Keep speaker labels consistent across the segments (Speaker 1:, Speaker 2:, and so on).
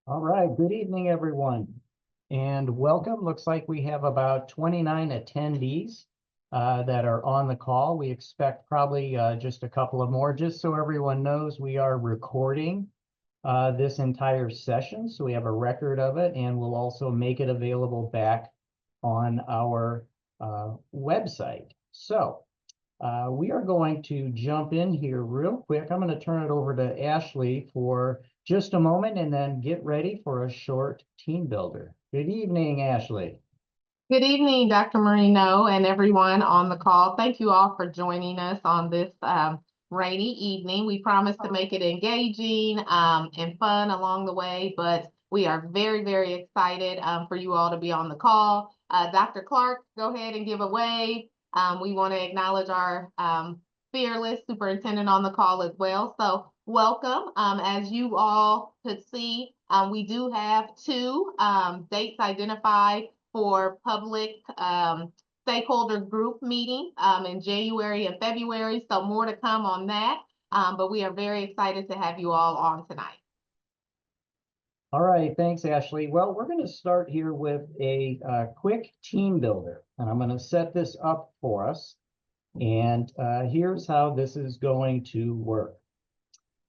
Speaker 1: All right, good evening, everyone, and welcome. Looks like we have about 29 attendees that are on the call. We expect probably just a couple of more. Just so everyone knows, we are recording this entire session, so we have a record of it, and we'll also make it available back on our website. So we are going to jump in here real quick. I'm going to turn it over to Ashley for just a moment and then get ready for a short team builder. Good evening, Ashley.
Speaker 2: Good evening, Dr. Marino and everyone on the call. Thank you all for joining us on this rainy evening. We promise to make it engaging and fun along the way, but we are very, very excited for you all to be on the call. Dr. Clark, go ahead and give a wave. We want to acknowledge our fearless superintendent on the call as well. So welcome. As you all could see, we do have two dates identified for public stakeholder group meeting in January and February. So more to come on that. But we are very excited to have you all on tonight.
Speaker 1: All right, thanks, Ashley. Well, we're going to start here with a quick team builder, and I'm going to set this up for us. And here's how this is going to work.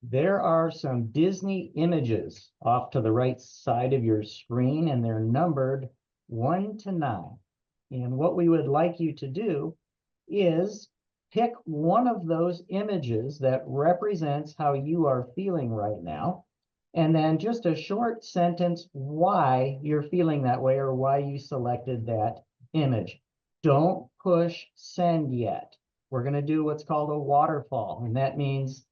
Speaker 1: There are some Disney images off to the right side of your screen, and they're numbered 1 to 9. And what we would like you to do is pick one of those images that represents how you are feeling right now, and then just a short sentence why you're feeling that way or why you selected that image. Don't push send yet. We're going to do what's called a waterfall, and that means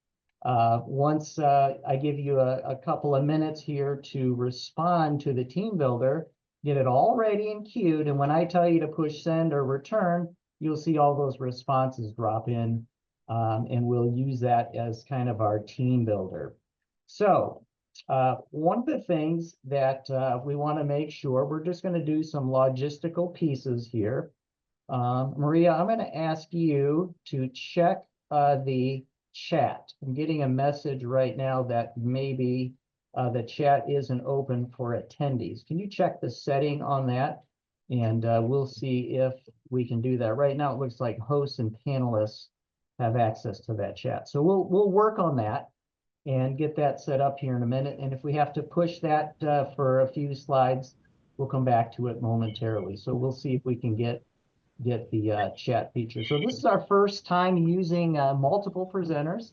Speaker 1: once I give you a couple of minutes here to respond to the team builder, get it all ready and queued, and when I tell you to push send or return, you'll see all those responses drop in, and we'll use that as kind of our team builder. So one of the things that we want to make sure, we're just going to do some logistical pieces here. Maria, I'm going to ask you to check the chat. I'm getting a message right now that maybe the chat isn't open for attendees. Can you check the setting on that? And we'll see if we can do that. Right now, it looks like hosts and panelists have access to that chat. So we'll work on that and get that set up here in a minute. And if we have to push that for a few slides, we'll come back to it momentarily. So we'll see if we can get the chat feature. So this is our first time using multiple presenters.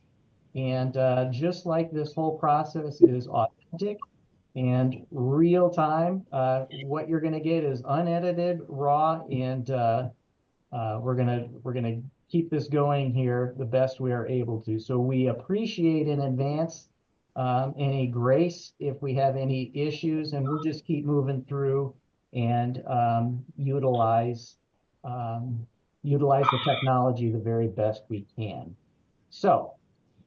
Speaker 1: And just like this whole process is authentic and real time, what you're going to get is unedited, raw, and we're gonna keep this going here the best we are able to. So we appreciate in advance any grace if we have any issues, and we'll just keep moving through and utilize the technology the very best we can. So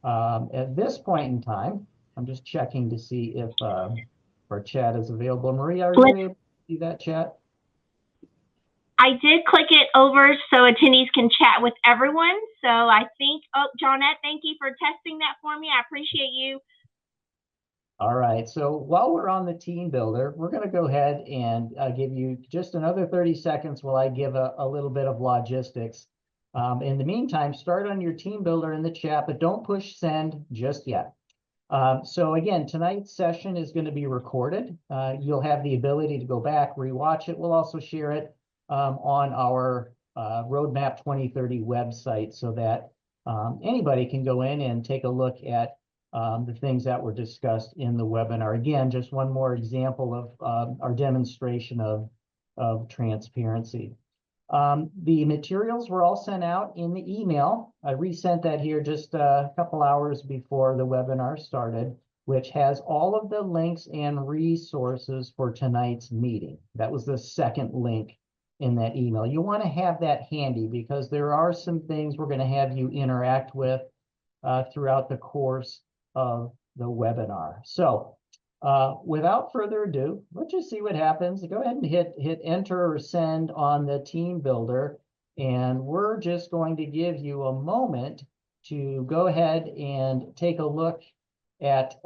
Speaker 1: at this point in time, I'm just checking to see if our chat is available. Maria, are you able to see that chat?
Speaker 3: I did click it over so attendees can chat with everyone. So I think, oh, Johnette, thank you for testing that for me. I appreciate you.
Speaker 1: All right, so while we're on the team builder, we're going to go ahead and give you just another 30 seconds while I give a little bit of logistics. In the meantime, start on your team builder in the chat, but don't push send just yet. So again, tonight's session is going to be recorded. You'll have the ability to go back, rewatch it. We'll also share it on our Roadmap 2030 website so that anybody can go in and take a look at the things that were discussed in the webinar. Again, just one more example of our demonstration of transparency. The materials were all sent out in the email. I resent that here just a couple hours before the webinar started, which has all of the links and resources for tonight's meeting. That was the second link in that email. You want to have that handy because there are some things we're going to have you interact with throughout the course of the webinar. So without further ado, let's just see what happens. Go ahead and hit enter or send on the team builder. And we're just going to give you a moment to go ahead and take a look at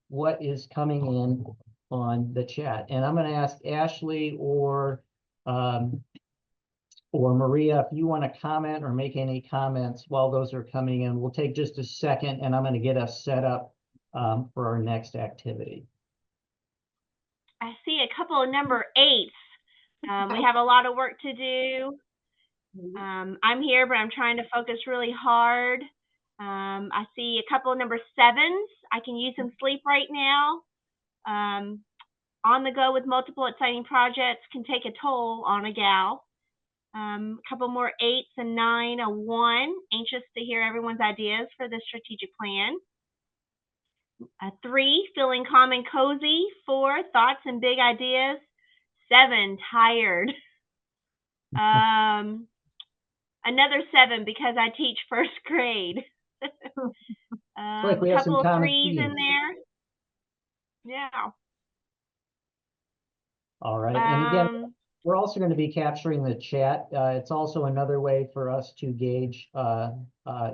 Speaker 1: what is coming in on the chat. And I'm going to ask Ashley or Maria, if you want to comment or make any comments while those are coming in. We'll take just a second, and I'm going to get us set up for our next activity.
Speaker 3: I see a couple of number 8s. We have a lot of work to do. I'm here, but I'm trying to focus really hard. I see a couple of number 7s. I can use some sleep right now. On the go with multiple exciting projects can take a toll on a gal. A couple more 8s and 9, a 1. Anxious to hear everyone's ideas for the strategic plan. A 3, feeling calm and cozy. 4, thoughts and big ideas. 7, tired. Another 7 because I teach first grade.
Speaker 1: Like we
Speaker 3: a
Speaker 1: have some
Speaker 3: couple of
Speaker 1: common
Speaker 3: 3s in
Speaker 1: themes.
Speaker 3: there. Yeah.
Speaker 1: All right. And again, we're also going to be capturing the chat. It's also another way for us to gauge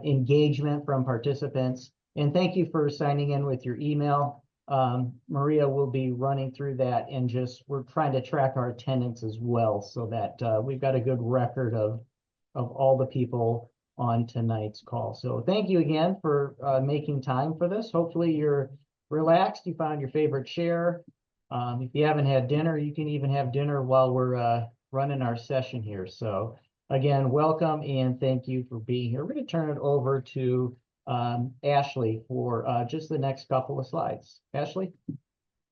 Speaker 1: engagement from participants. And thank you for signing in with your email. Maria will be running through that, and we're trying to track our attendance as well, so that we've got a good record of all the people on tonight's call. So thank you again for making time for this. Hopefully you're relaxed, you found your favorite chair. If you haven't had dinner, you can even have dinner while we're running our session here. So again, welcome and thank you for being here. We're going to turn it over to Ashley for just the next couple of slides. Ashley?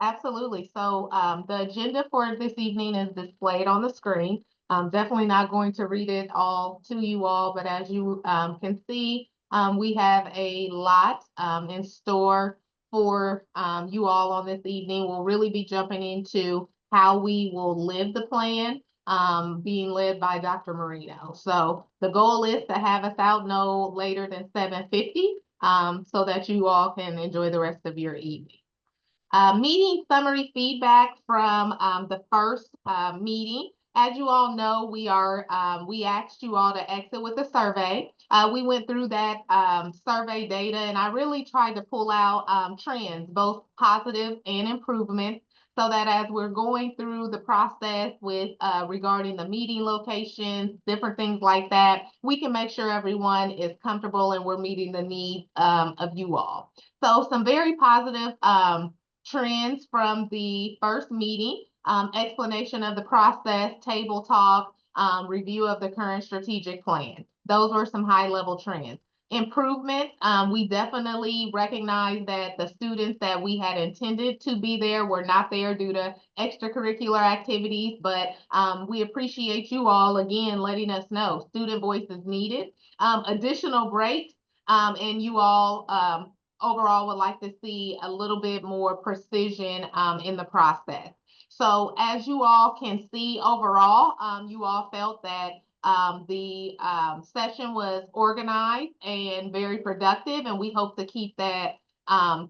Speaker 2: Absolutely. So the agenda for this evening is displayed on the screen. I'm definitely not going to read it all to you all, but as you can see, we have a lot in store for you all on this evening. We'll really be jumping into how we will live the plan, being led by Dr. Marino. So the goal is to have us out no later than 7:50 so that you all can enjoy the rest of your evening. Meeting summary feedback from the first meeting. As you all know, we asked you all to exit with a survey. We went through that survey data, and I really tried to pull out trends, both positive and improvement, so that as we're going through the process with regarding the meeting locations, different things like that, we can make sure everyone is comfortable and we're meeting the needs of you all. So some very positive trends from the first meeting, explanation of the process, table talk, review of the current strategic plan. Those were some high-level trends. Improvement, we definitely recognize that the students that we had intended to be there were not there due to extracurricular activities, but we appreciate you all, again, letting us know student voice is needed. Additional breaks, and you all overall would like to see a little bit more precision in the process. So as you all can see overall, you all felt that the session was organized and very productive, and we hope to keep that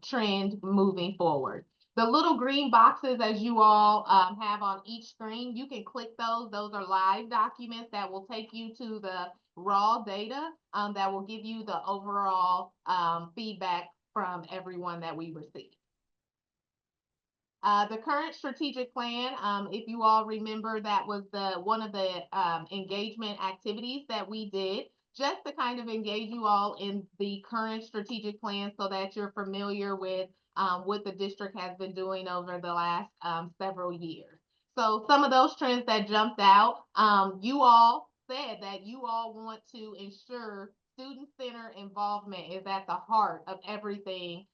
Speaker 2: trend moving forward. The little green boxes, as you all have on each screen, you can click those. Those are live documents that will take you to the raw data that will give you the overall feedback from everyone that we receive. The current strategic plan, if you all remember, that was one of the engagement activities that we did, just to kind of engage you all in the current strategic plan so that you're familiar with what the district has been doing over the last several years. So some of those trends that jumped out, you all said that you all want to ensure student-centered involvement is at the heart of everything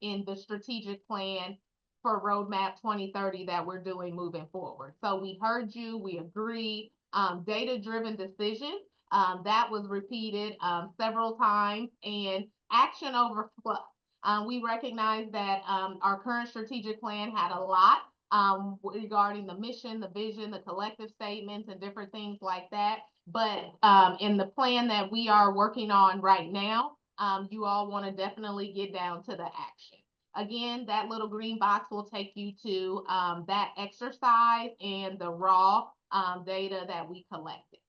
Speaker 2: in the strategic plan for Roadmap 2030 that we're doing moving forward. So we heard you, we agree. Data-driven decisions, that was repeated several times, and action over fluff. We recognize that our current strategic plan had a lot regarding the mission, the vision, the collective statements, and different things like that. But in the plan that we are working on right now, you all want to definitely get down to the action. Again, that little green box will take you to that exercise and the raw data that we collected.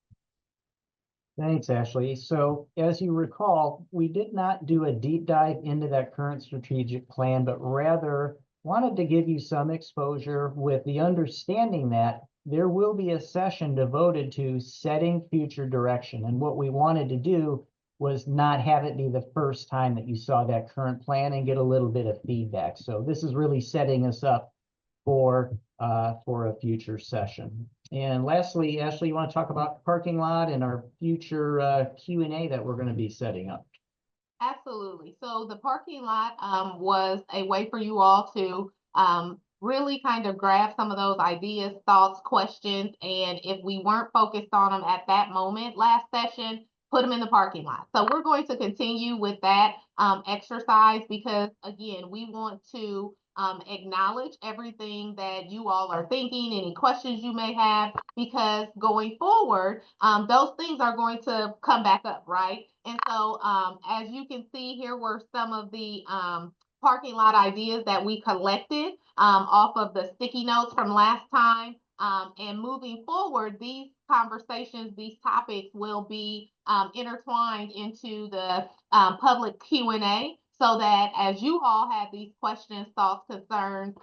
Speaker 1: Thanks, Ashley. So as you recall, we did not do a deep dive into that current strategic plan, but rather wanted to give you some exposure with the understanding that there will be a session devoted to setting future direction. And what we wanted to do was not have it be the first time that you saw that current plan and get a little bit of feedback. So this is really setting us up for a future session. And lastly, Ashley, you want to talk about the parking lot and our future Q&A that we're going to be setting up?
Speaker 2: Absolutely. So the parking lot was a way for you all to really kind of grab some of those ideas, thoughts, questions, and if we weren't focused on them at that moment last session, put them in the parking lot. So we're going to continue with that exercise because, again, we want to acknowledge everything that you all are thinking, any questions you may have, because going forward, those things are going to come back up, right? And so as you can see, here were some of the parking lot ideas that we collected off of the sticky notes from last time. And moving forward, these conversations, these topics will be intertwined into the public Q&A so that as you all have these questions, thoughts, concerns,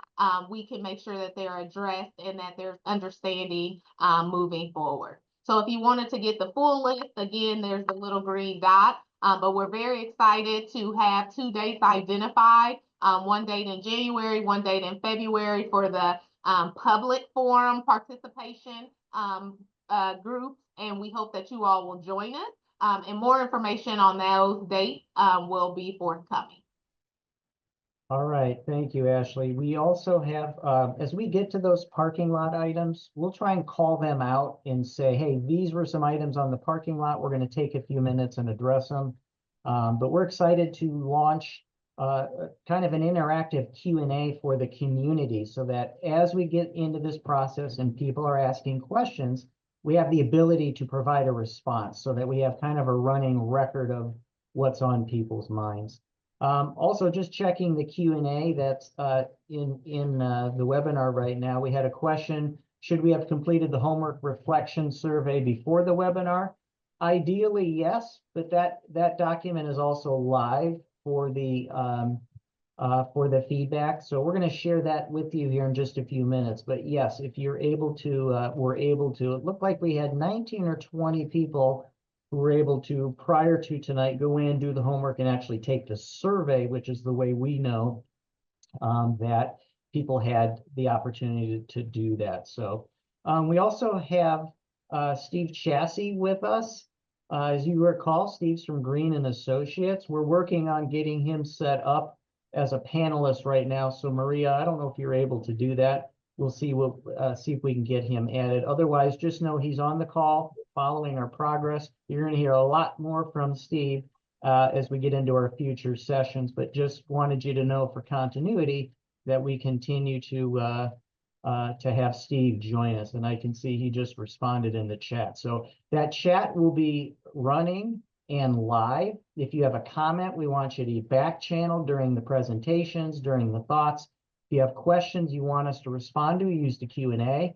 Speaker 2: we can make sure that they're addressed and that there's understanding moving forward. So if you wanted to get the full list, again, there's the little green dot, but we're very excited to have 2 dates identified, one date in January, one date in February for the public forum participation groups, and we hope that you all will join us. And more information on those dates will be forthcoming.
Speaker 1: All right, thank you, Ashley. We also have, as we get to those parking lot items, we'll try and call them out and say, hey, these were some items on the parking lot. We're going to take a few minutes and address them. But we're excited to launch kind of an interactive Q&A for the community so that as we get into this process and people are asking questions, we have the ability to provide a response so that we have kind of a running record of what's on people's minds. Also, just checking the Q&A that's in the webinar right now. We had a question, should we have completed the homework reflection survey before the webinar? Ideally, yes, but that document is also live for the feedback. So we're going to share that with you here in just a few minutes. But yes, if you're able to, we're able to. It looked like we had 19 or 20 people who were able to, prior to tonight, go in, do the homework, and actually take the survey, which is the way we know that people had the opportunity to do that. So we also have Steve Chassie with us. As you recall, Steve's from Green and Associates. We're working on getting him set up as a panelist right now. So Maria, I don't know if you're able to do that. We'll see if we can get him added. Otherwise, just know he's on the call, following our progress. You're going to hear a lot more from Steve as we get into our future sessions, but just wanted you to know for continuity that we continue to have Steve join us. And I can see he just responded in the chat. So that chat will be running and live. If you have a comment, we want you to back channel during the presentations, during the thoughts. If you have questions you want us to respond to, use the Q&A.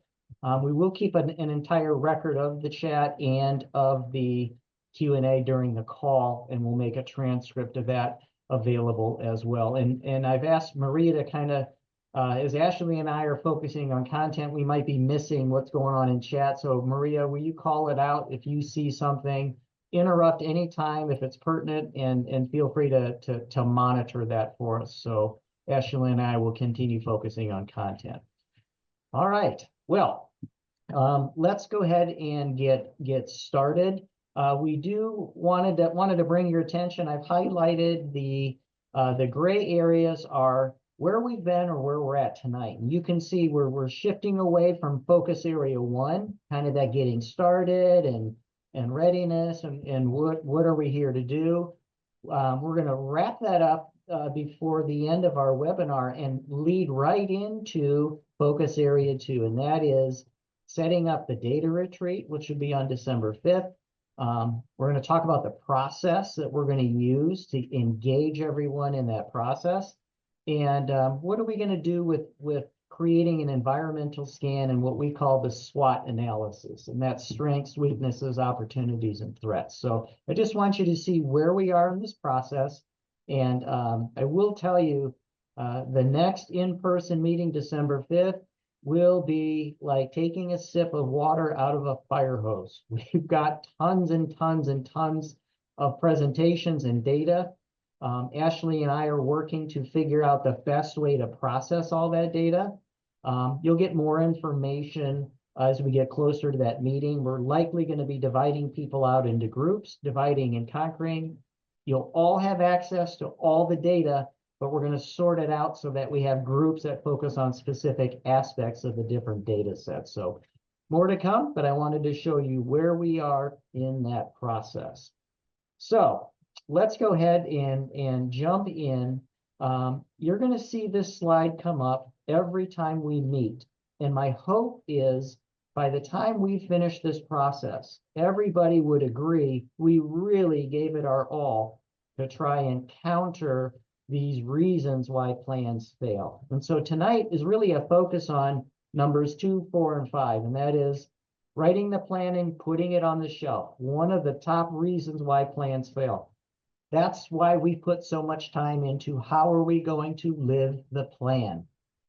Speaker 1: We will keep an entire record of the chat and of the Q&A during the call, and we'll make a transcript of that available as well. And I've asked Maria to kind of, as Ashley and I are focusing on content, we might be missing what's going on in chat. So Maria, will you call it out if you see something? Interrupt anytime if it's pertinent, and feel free to monitor that for us. So Ashley and I will continue focusing on content. All right, well, let's go ahead and get started. We wanted to bring your attention. I've highlighted the gray areas are where we've been or where we're at tonight. And you can see we're shifting away from focus area 1, kind of that getting started and readiness and what are we here to do. We're going to wrap that up before the end of our webinar and lead right into focus area 2, and that is setting up the data retreat, which will be on December 5th. We're going to talk about the process that we're going to use to engage everyone in that process. And what are we going to do with creating an environmental scan and what we call the SWOT analysis, and that's strengths, weaknesses, opportunities, and threats. So I just want you to see where we are in this process. And I will tell you, The next in-person meeting, December 5th, will be like taking a sip of water out of a fire hose. We've got tons and tons and tons of presentations and data. Ashley and I are working to figure out the best way to process all that data. You'll get more information as we get closer to that meeting. We're likely going to be dividing people out into groups, dividing and conquering. You'll all have access to all the data, but we're going to sort it out so that we have groups that focus on specific aspects of the different data sets. So more to come, but I wanted to show you where we are in that process. So let's go ahead and jump in. You're going to see this slide come up every time we meet. And my hope is by the time we finish this process, everybody would agree we really gave it our all to try and counter these reasons why plans fail. And so tonight is really a focus on numbers 2, 4, and 5, and that is writing the plan and putting it on the shelf. One of the top reasons why plans fail. That's why we put so much time into how are we going to live the plan.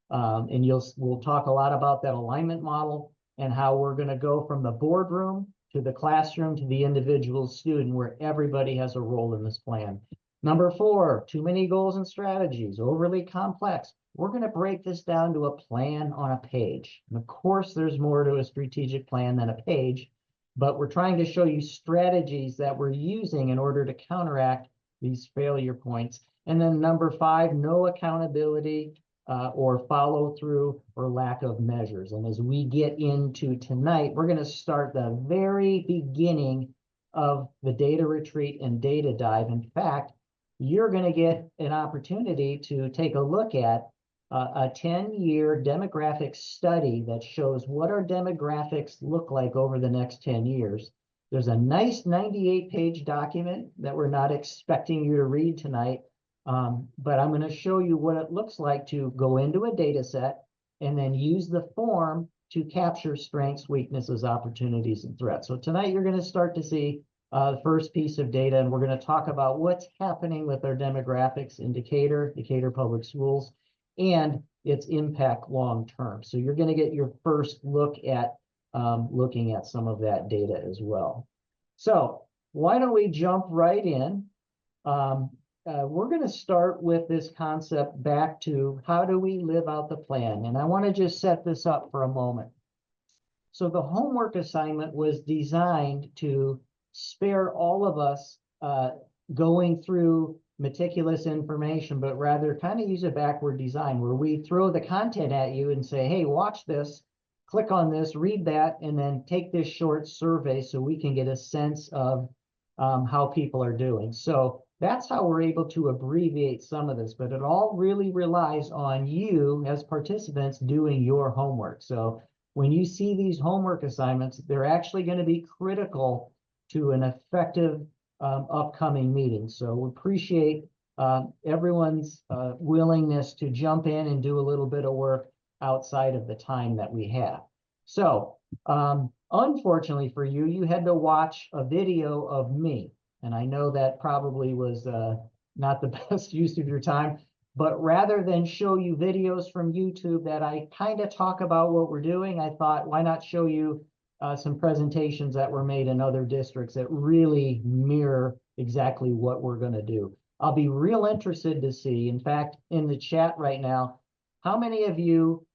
Speaker 1: And we'll talk a lot about that alignment model and how we're going to go from the boardroom to the classroom to the individual student where everybody has a role in this plan. Number 4, too many goals and strategies, overly complex. We're going to break this down to a plan on a page. And of course, there's more to a strategic plan than a page, but we're trying to show you strategies that we're using in order to counteract these failure points. And then number 5, no accountability or follow through or lack of measures. And as we get into tonight, we're going to start the very beginning of the data retreat and data dive. In fact, you're going to get an opportunity to take a look at a 10-year demographic study that shows what our demographics look like over the next 10 years. There's a nice 98-page document that we're not expecting you to read tonight, but I'm going to show you what it looks like to go into a data set and then use the form to capture strengths, weaknesses, opportunities, and threats. So tonight you're going to start to see the first piece of data, and we're going to talk about what's happening with our demographics in Decatur Public Schools, and its impact long term. So you're going to get your first look at looking at some of that data as well. So why don't we jump right in? We're going to start with this concept back to how do we live out the plan? And I want to just set this up for a moment. So the homework assignment was designed to spare all of us going through meticulous information, but rather kind of use a backward design where we throw the content at you and say, hey, watch this, click on this, read that, and then take this short survey so we can get a sense of how people are doing. So that's how we're able to abbreviate some of this, but it all really relies on you as participants doing your homework. So when you see these homework assignments, they're actually going to be critical to an effective upcoming meeting. So we appreciate everyone's willingness to jump in and do a little bit of work outside of the time that we have. So unfortunately for you, you had to watch a video of me. And I know that probably was not the best use of your time, but rather than show you videos from YouTube that I kind of talk about what we're doing, I thought, why not show you some presentations that were made in other districts that really mirror exactly what we're going to do. I'll be real interested to see, in fact, in the chat right now, how many of you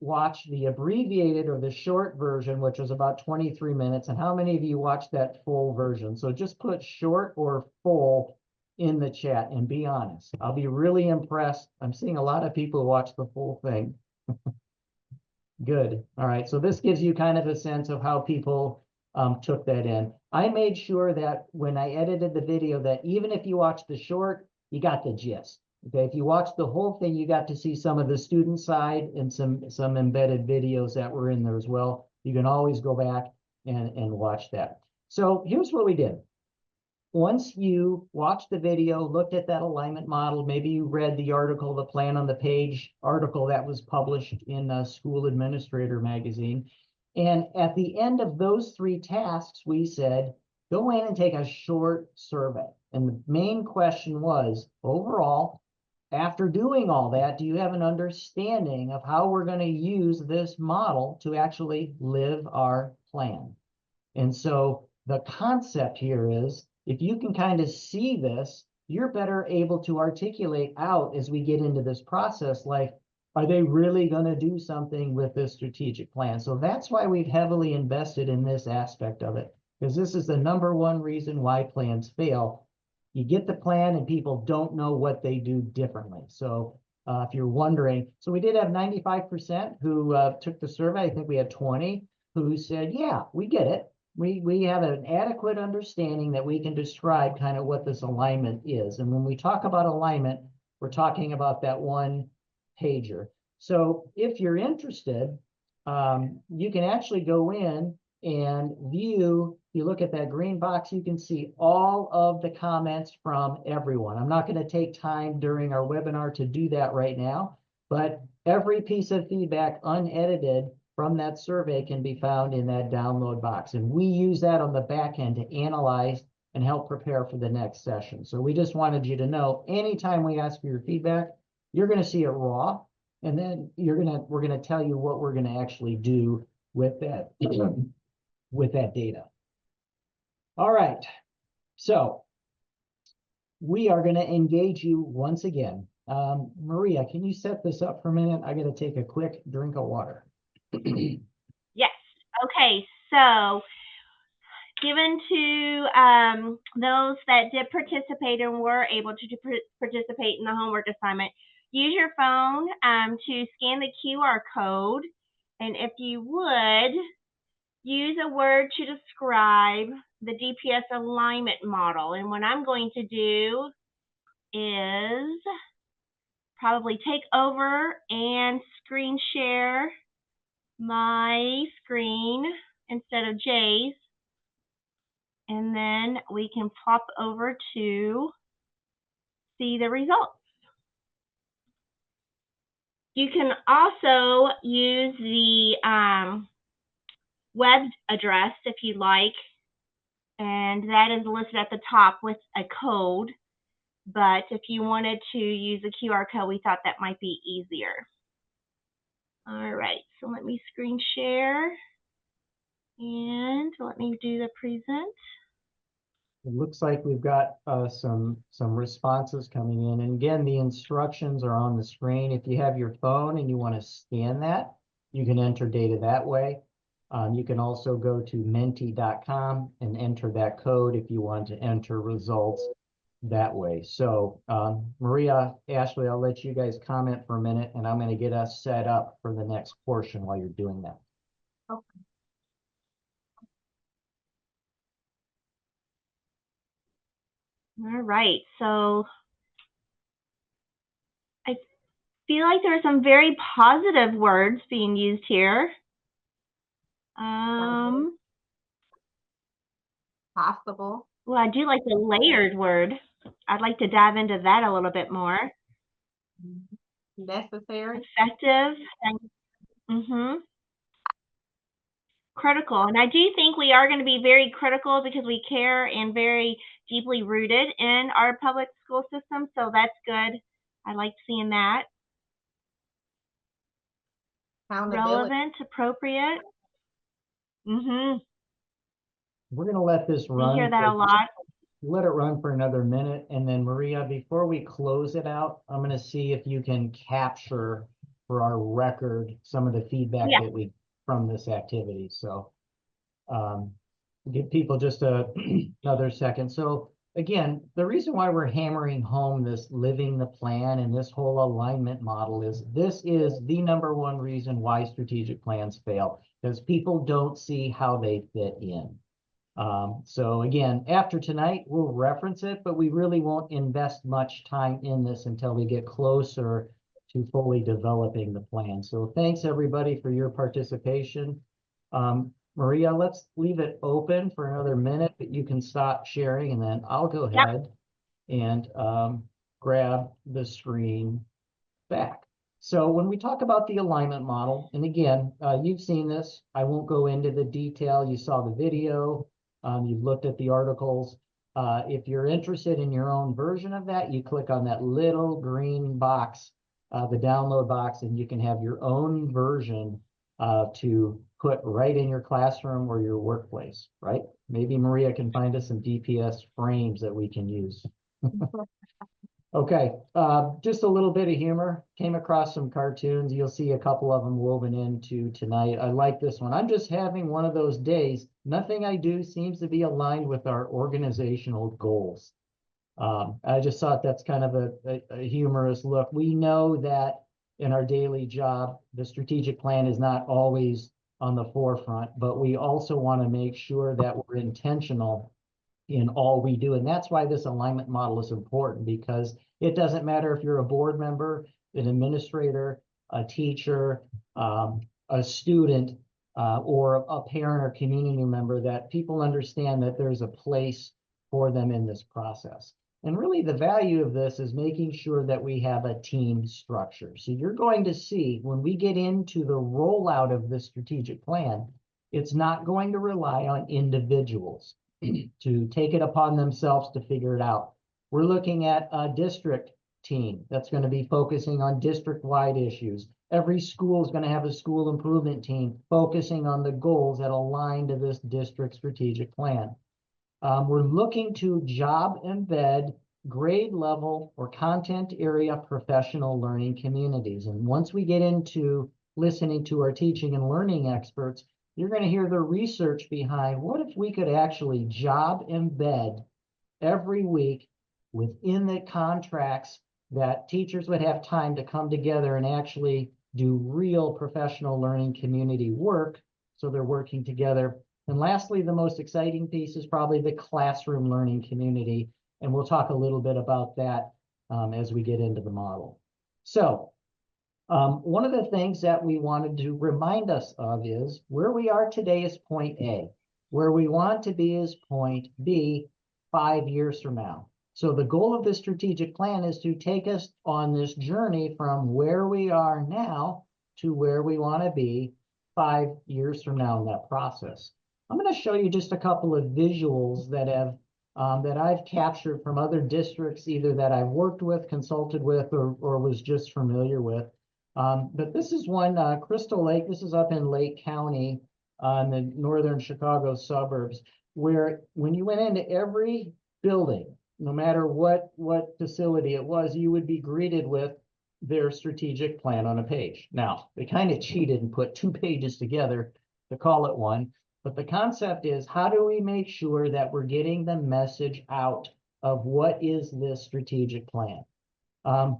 Speaker 1: watched the abbreviated or the short version, which was about 23 minutes, and how many of you watched that full version? So just put short or full in the chat and be honest. I'll be really impressed. I'm seeing a lot of people watch the full thing. Good. All right. So this gives you kind of a sense of how people took that in. I made sure that when I edited the video that even if you watch the short, you got the gist. Okay. If you watch the whole thing, you got to see some of the student side and some embedded videos that were in there as well. You can always go back and watch that. So here's what we did. Once you watched the video, looked at that alignment model, maybe you read the article, the plan on the page article that was published in School Administrator magazine. And at the end of those 3 tasks, we said, go in and take a short survey. And the main question was, overall, after doing all that, do you have an understanding of how we're going to use this model to actually live our plan? And so the concept here is, if you can kind of see this, you're better able to articulate out as we get into this process, like, are they really going to do something with this strategic plan? So that's why we've heavily invested in this aspect of it, because this is the #1 reason why plans fail. You get the plan and people don't know what they do differently. So if you're wondering, so we did have 95% who took the survey. I think we had 20 who said, yeah, we get it. We have an adequate understanding that we can describe kind of what this alignment is. And when we talk about alignment, we're talking about that one pager. So if you're interested, you can actually go in and view. You look at that green box, you can see all of the comments from everyone. I'm not going to take time during our webinar to do that right now, but every piece of feedback unedited from that survey can be found in that download box. And we use that on the back end to analyze and help prepare for the next session. So we just wanted you to know, anytime we ask for your feedback, you're going to see it raw, and then we're going to tell you what we're going to actually do with that, with that data. All right, so we are going to engage you once again. Maria, can you set this up for a minute? I got to take a quick drink of water.
Speaker 3: Yes. Okay. So, given to those that did participate and were able to participate in the homework assignment, use your phone to scan the QR code, and if you would, use a word to describe the DPS alignment model. And what I'm going to do is probably take over and screen share my screen instead of Jay's, and then we can pop over to see the results. You can also use the web address if you like, and that is listed at the top with a code. But if you wanted to use a QR code, we thought that might be easier. All right, so let me screen share and let me do the present.
Speaker 1: It looks like we've got some responses coming in. And again, the instructions are on the screen. If you have your phone and you want to scan that, you can enter data that way. You can also go to menti.com and enter that code if you want to enter results that way. So Maria, Ashley, I'll let you guys comment for a minute, and I'm going to get us set up for the next portion while you're doing that.
Speaker 2: Okay.
Speaker 3: All right, so I feel like there are some very positive words being used here.
Speaker 2: Possible.
Speaker 3: Well, I do like the layered word. I'd like to dive into that a little bit more.
Speaker 2: Necessary.
Speaker 3: Effective. Critical. And I do think we are going to be very critical because we care and very deeply rooted in our public school system. So that's good. I like seeing that. Relevant, appropriate.
Speaker 1: We're going to let this run.
Speaker 3: We hear that a lot.
Speaker 1: Let it run for another minute. And then Maria, before we close it out, I'm going to see if you can capture for our record some of the feedback that we from this activity. So give people just another second. So again, the reason why we're hammering home this living the plan and this whole alignment model is this is the #1 reason why strategic plans fail, because people don't see how they fit in. So again, after tonight, we'll reference it, but we really won't invest much time in this until we get closer to fully developing the plan. So thanks everybody for your participation. Maria, let's leave it open for another minute, but you can stop sharing, and then I'll go ahead and grab the screen back. So when we talk about the alignment model, and again, you've seen this, I won't go into the detail. You saw the video, you've looked at the articles. If you're interested in your own version of that, you click on that little green box, the download box, and you can have your own version to put right in your classroom or your workplace, right? Maybe Maria can find us some DPS frames that we can use. Okay, just a little bit of humor. Came across some cartoons. You'll see a couple of them woven into tonight. I like this one. I'm just having one of those days. Nothing I do seems to be aligned with our organizational goals. I just thought that's kind of a humorous look. We know that in our daily job, the strategic plan is not always on the forefront, but we also want to make sure that we're intentional in all we do. And that's why this alignment model is important, because it doesn't matter if you're a board member, an administrator, a teacher, a student, or a parent or community member, that people understand that there's a place for them in this process. And really the value of this is making sure that we have a team structure. So you're going to see when we get into the rollout of this strategic plan, it's not going to rely on individuals to take it upon themselves to figure it out. We're looking at a district team that's going to be focusing on district-wide issues. Every school is going to have a school improvement team focusing on the goals that align to this district strategic plan. We're looking to job embed grade level or content area professional learning communities. And once we get into listening to our teaching and learning experts, you're going to hear the research behind what if we could actually job embed every week within the contracts that teachers would have time to come together and actually do real professional learning community work. So they're working together. And lastly, the most exciting piece is probably the classroom learning community. And we'll talk a little bit about that as we get into the model. So one of the things that we wanted to remind us of is where we are today is point A. Where we want to be is point B 5 years from now. So the goal of this strategic plan is to take us on this journey from where we are now to where we want to be 5 years from now in that process. I'm going to show you just a couple of visuals that have that I've captured from other districts, either that I've worked with, consulted with, or was just familiar with. But this is one, Crystal Lake. This is up in Lake County in the northern Chicago suburbs, where when you went into every building, no matter what facility it was, you would be greeted with their strategic plan on a page. Now, they kind of cheated and put 2 pages together to call it one. But the concept is, how do we make sure that we're getting the message out of what is this strategic plan?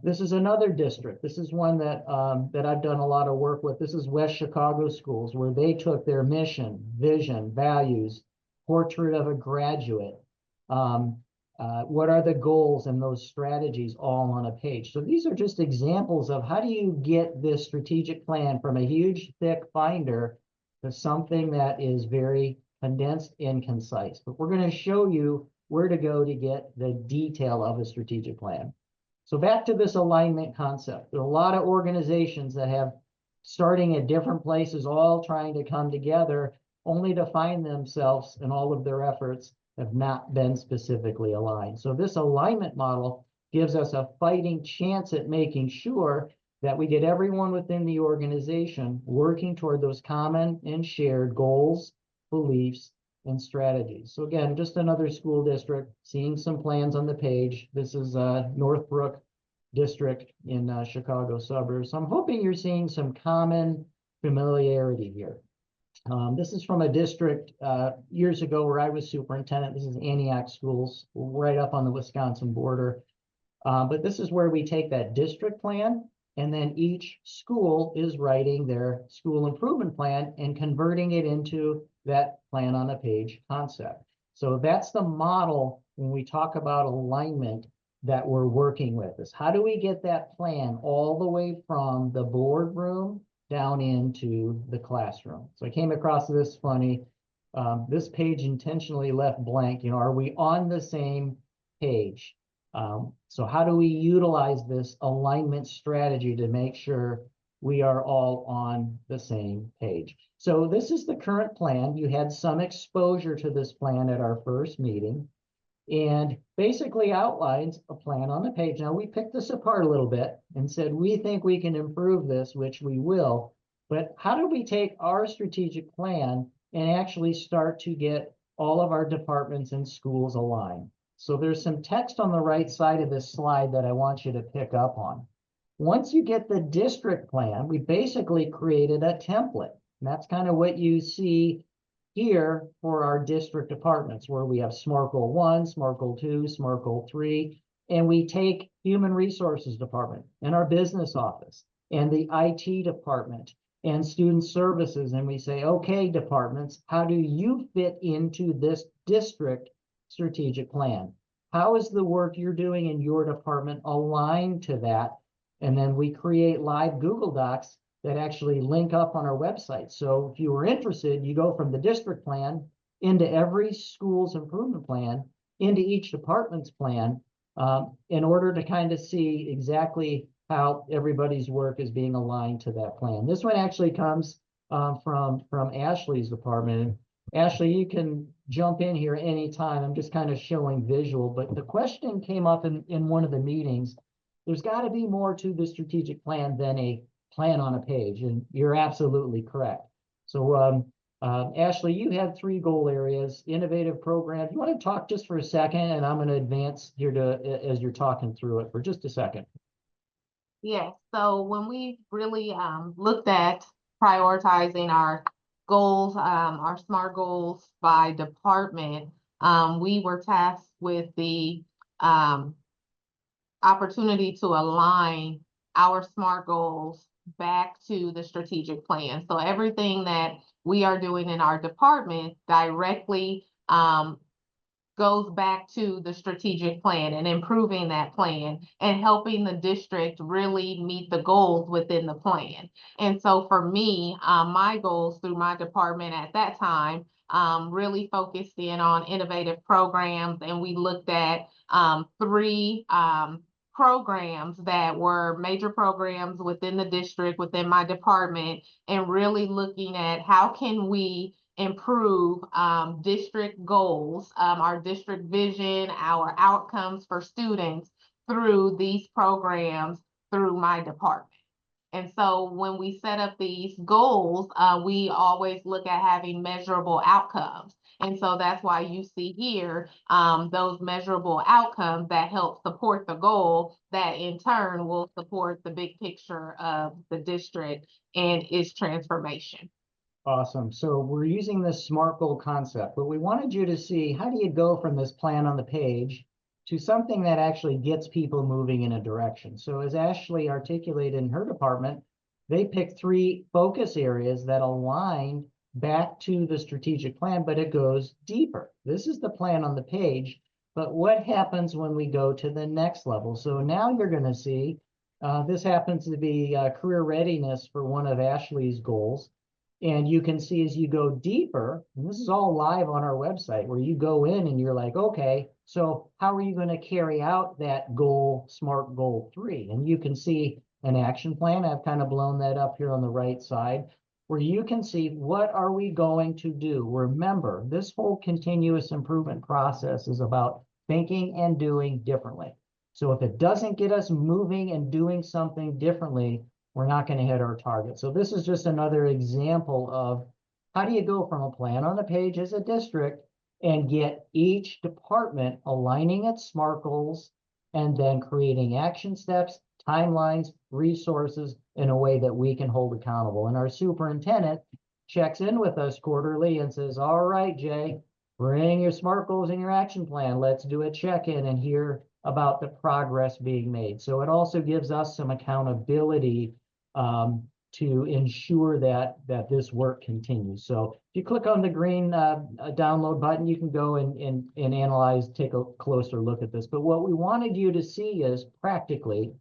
Speaker 1: This is another district. This is one that that I've done a lot of work with. This is West Chicago Schools, where they took their mission, vision, values, portrait of a graduate, what are the goals and those strategies all on a page. So these are just examples of how do you get this strategic plan from a huge, thick binder to something that is very condensed and concise. But we're going to show you where to go to get the detail of a strategic plan. So back to this alignment concept. There are a lot of organizations that have starting at different places, all trying to come together, only to find themselves and all of their efforts have not been specifically aligned. So this alignment model gives us a fighting chance at making sure that we get everyone within the organization working toward those common and shared goals, beliefs, and strategies. So again, just another school district, seeing some plans on the page. This is Northbrook District in Chicago suburbs. So I'm hoping you're seeing some common familiarity here. This is from a district years ago where I was superintendent. This is Antioch Schools, right up on the Wisconsin border. But this is where we take that district plan, and then each school is writing their school improvement plan and converting it into that plan on a page concept. So that's the model when we talk about alignment that we're working with, is how do we get that plan all the way from the boardroom down into the classroom. So I came across this funny, this page intentionally left blank, are we on the same page? So how do we utilize this alignment strategy to make sure we are all on the same page? So this is the current plan. You had some exposure to this plan at our first meeting. and basically outlines a plan on the page. Now, we picked this apart a little bit and said, we think we can improve this, which we will, but how do we take our strategic plan and actually start to get all of our departments and schools aligned? So there's some text on the right side of this slide that I want you to pick up on. Once you get the district plan, we basically created a template. And that's kind of what you see here for our district departments, where we have SMART Goal 1, SMART Goal 2, SMART Goal 3, and we take Human Resources Department and our business office and the IT department and student services, and we say, okay, departments, how do you fit into this district strategic plan? How is the work you're doing in your department aligned to that? And then we create live Google Docs that actually link up on our website. So if you were interested, you go from the district plan into every school's improvement plan, into each department's plan, in order to kind of see exactly how everybody's work is being aligned to that plan. This one actually comes from Ashley's department. Ashley, you can jump in here anytime. I'm just kind of showing visual, but the question came up in one of the meetings. There's got to be more to the strategic plan than a plan on a page, and you're absolutely correct. So Ashley, you had 3 goal areas: innovative program. You want to talk just for a second, and I'm going to advance here as you're talking through it for just a second.
Speaker 2: Yes, so when we really looked at prioritizing our goals, our SMART goals by department, we were tasked with the opportunity to align our SMART goals back to the strategic plan. So everything that we are doing in our department directly goes back to the strategic plan and improving that plan and helping the district really meet the goals within the plan. And so for me, my goals through my department at that time really focused in on innovative programs, and we looked at 3 programs that were major programs within the district, within my department, and really looking at how can we improve district goals, our district vision, our outcomes for students through these programs through my department. And so when we set up these goals, we always look at having measurable outcomes. And so that's why you see here those measurable outcomes that help support the goal, that in turn will support the big picture of the district and its transformation.
Speaker 1: Awesome. So we're using this SMART goal concept, but we wanted you to see, how do you go from this plan on the page to something that actually gets people moving in a direction? So as Ashley articulated in her department, they picked 3 focus areas that align back to the strategic plan, but it goes deeper. This is the plan on the page, but what happens when we go to the next level? So now you're going to see, this happens to be career readiness for one of Ashley's goals. And you can see as you go deeper, and this is all live on our website, where you go in and you're like, okay, so how are you going to carry out that goal, SMART Goal 3? And you can see an action plan. I've kind of blown that up here on the right side, where you can see, what are we going to do? Remember, this whole continuous improvement process is about thinking and doing differently. So if it doesn't get us moving and doing something differently, we're not going to hit our target. So this is just another example of, how do you go from a plan on the page as a district and get each department aligning its SMART goals and then creating action steps, timelines, resources in a way that we can hold accountable. And our superintendent checks in with us quarterly and says, all right, Jay, bring your SMART goals and your action plan. Let's do a check-in and hear about the progress being made. So it also gives us some accountability to ensure that this work continues. So if you click on the green download button, you can go and analyze, take a closer look at this. But what we wanted you to see is, practically,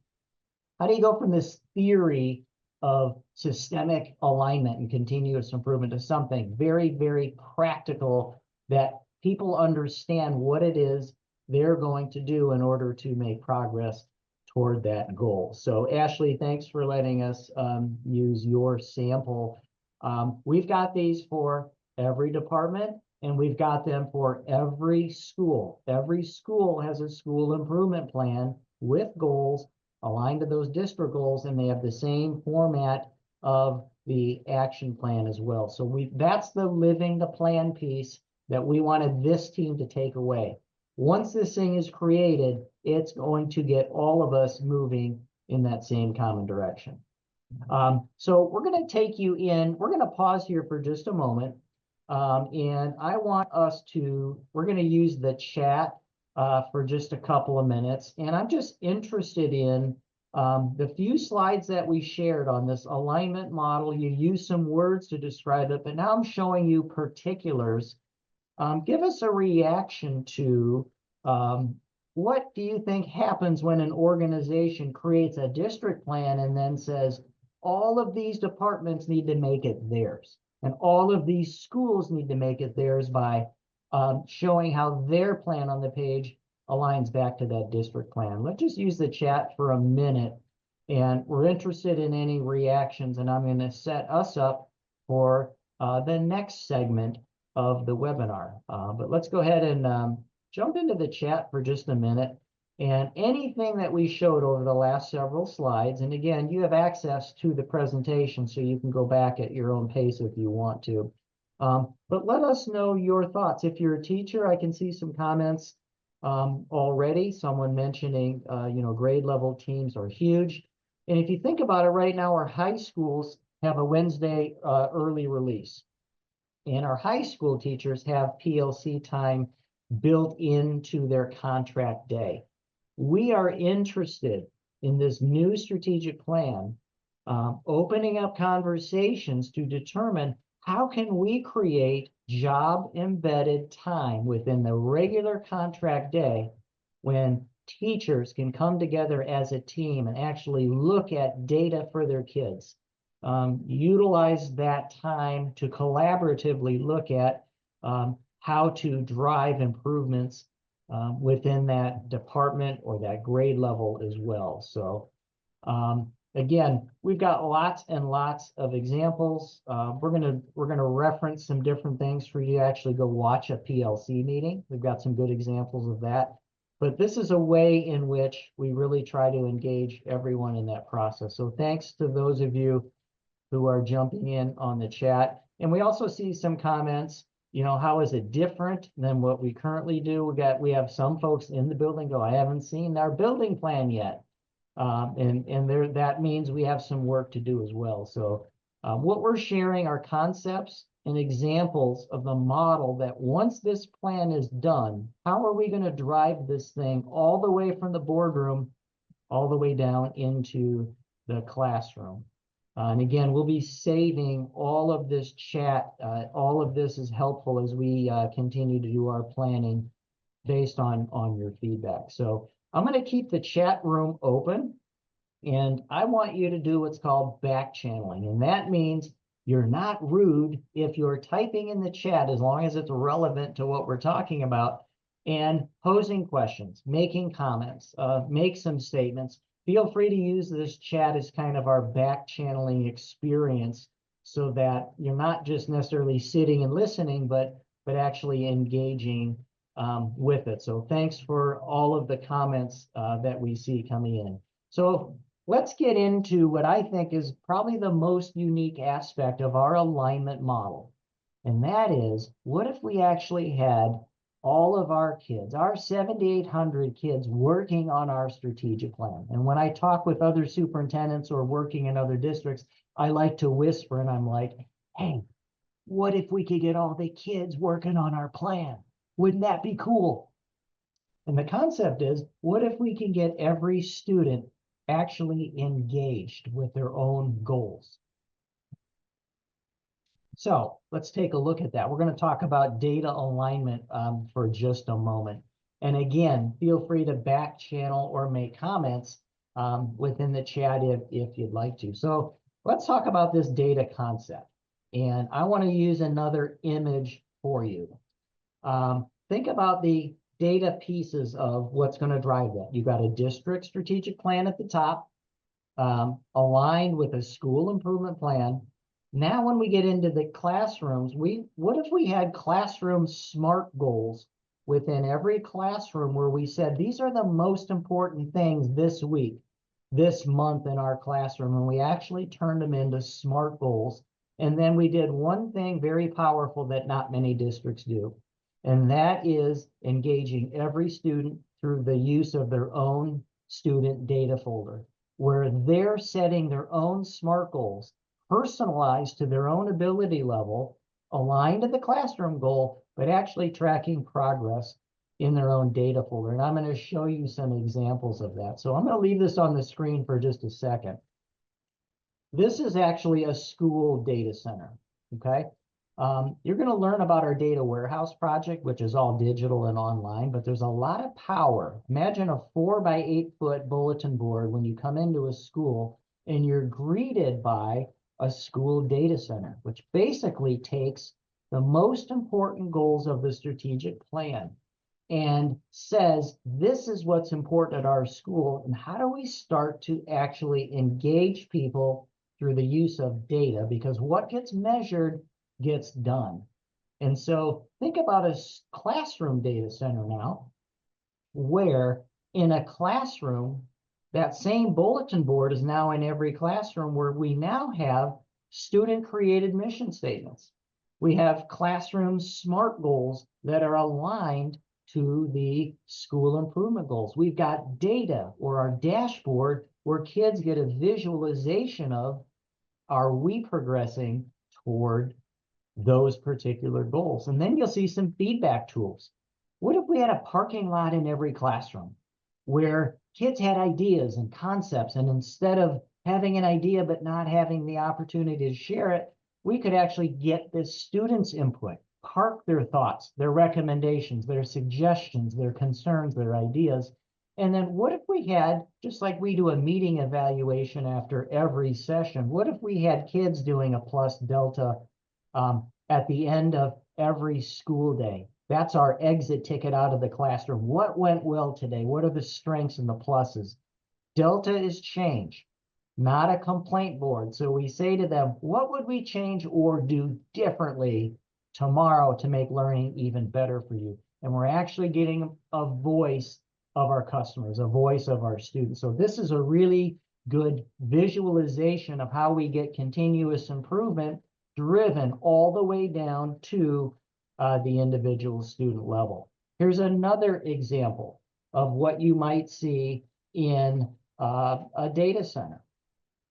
Speaker 1: how do you go from this theory of systemic alignment and continuous improvement to something very, very practical, that people understand what it is they're going to do in order to make progress toward that goal. So Ashley, thanks for letting us use your sample. We've got these for every department, and we've got them for every school. Every school has a school improvement plan with goals aligned to those district goals, and they have the same format of the action plan as well. So that's the living the plan piece that we wanted this team to take away. Once this thing is created, it's going to get all of us moving in that same common direction. So we're going to take you in. We're going to pause here for just a moment. And I want us to, we're going to use the chat for just a couple of minutes. And I'm just interested in the few slides that we shared on this alignment model. You use some words to describe it, but now I'm showing you particulars. Give us a reaction to what do you think happens when an organization creates a district plan and then says, all of these departments need to make it theirs, and all of these schools need to make it theirs by showing how their plan on the page aligns back to that district plan. Let's just use the chat for a minute, and we're interested in any reactions, and I'm going to set us up for the next segment of the webinar. But let's go ahead and jump into the chat for just a minute. And anything that we showed over the last several slides, and again, you have access to the presentation, so you can go back at your own pace if you want to. But let us know your thoughts. If you're a teacher, I can see some comments already. Someone mentioning, grade level teams are huge. And if you think about it right now, our high schools have a Wednesday early release. And our high school teachers have PLC time built into their contract day. We are interested in this new strategic plan, opening up conversations to determine how can we create job embedded time within the regular contract day when teachers can come together as a team and actually look at data for their kids. Utilize that time to collaboratively look at how to drive improvements within that department or that grade level as well. So again, we've got lots and lots of examples. We're gonna reference some different things for you to actually go watch a PLC meeting. We've got some good examples of that. But this is a way in which we really try to engage everyone in that process. So thanks to those of you who are jumping in on the chat. And we also see some comments, how is it different than what we currently do? We have some folks in the building go, I haven't seen our building plan yet. That means we have some work to do as well. So what we're sharing are concepts and examples of the model that once this plan is done, how are we going to drive this thing all the way from the boardroom, all the way down into the classroom? And again, we'll be saving all of this chat. All of this is helpful as we continue to do our planning based on your feedback. So I'm going to keep the chat room open, and I want you to do what's called back channeling. And that means you're not rude if you're typing in the chat, as long as it's relevant to what we're talking about, and posing questions, making comments, make some statements. Feel free to use this chat as kind of our back channeling experience, so that you're not just necessarily sitting and listening, but actually engaging with it. So thanks for all of the comments that we see coming in. So let's get into what I think is probably the most unique aspect of our alignment model. And that is, what if we actually had all of our kids, our 7,800 kids, working on our strategic plan? And when I talk with other superintendents or working in other districts, I like to whisper, and I'm like, hey, what if we could get all the kids working on our plan? Wouldn't that be cool? And the concept is, what if we can get every student actually engaged with their own goals? So let's take a look at that. We're going to talk about data alignment for just a moment. And again, feel free to back channel or make comments within the chat if you'd like to. So let's talk about this data concept. And I want to use another image for you. Think about the data pieces of what's going to drive that. You've got a district strategic plan at the top, aligned with a school improvement plan. Now, when we get into the classrooms, what if we had classroom SMART goals within every classroom where we said, these are the most important things this week, this month in our classroom, and we actually turned them into SMART goals. And then we did one thing very powerful that not many districts do, and that is engaging every student through the use of their own student data folder, where they're setting their own SMART goals, personalized to their own ability level, aligned to the classroom goal, but actually tracking progress in their own data folder. And I'm going to show you some examples of that. So I'm going to leave this on the screen for just a second. This is actually a school data center, okay? You're going to learn about our data warehouse project, which is all digital and online, but there's a lot of power. Imagine a 4 by 8 foot bulletin board when you come into a school and you're greeted by a school data center, which basically takes the most important goals of the strategic plan and says, this is what's important at our school, and how do we start to actually engage people through the use of data, because what gets measured gets done. And so think about a classroom data center now, where in a classroom, that same bulletin board is now in every classroom, where we now have student-created mission statements. We have classroom SMART goals that are aligned to the school improvement goals. We've got data, or our dashboard, where kids get a visualization of, are we progressing toward those particular goals? And then you'll see some feedback tools. What if we had a parking lot in every classroom where kids had ideas and concepts, and instead of having an idea but not having the opportunity to share it, we could actually get the students' input, park their thoughts, their recommendations, their suggestions, their concerns, their ideas. And then what if we had, just like we do a meeting evaluation after every session, what if we had kids doing a plus delta at the end of every school day? That's our exit ticket out of the classroom. What went well today? What are the strengths and the pluses? Delta is change, not a complaint board. So we say to them, what would we change or do differently tomorrow to make learning even better for you? And we're actually getting a voice of our customers, a voice of our students. So this is a really good visualization of how we get continuous improvement driven all the way down to the individual student level. Here's another example of what you might see in a data center.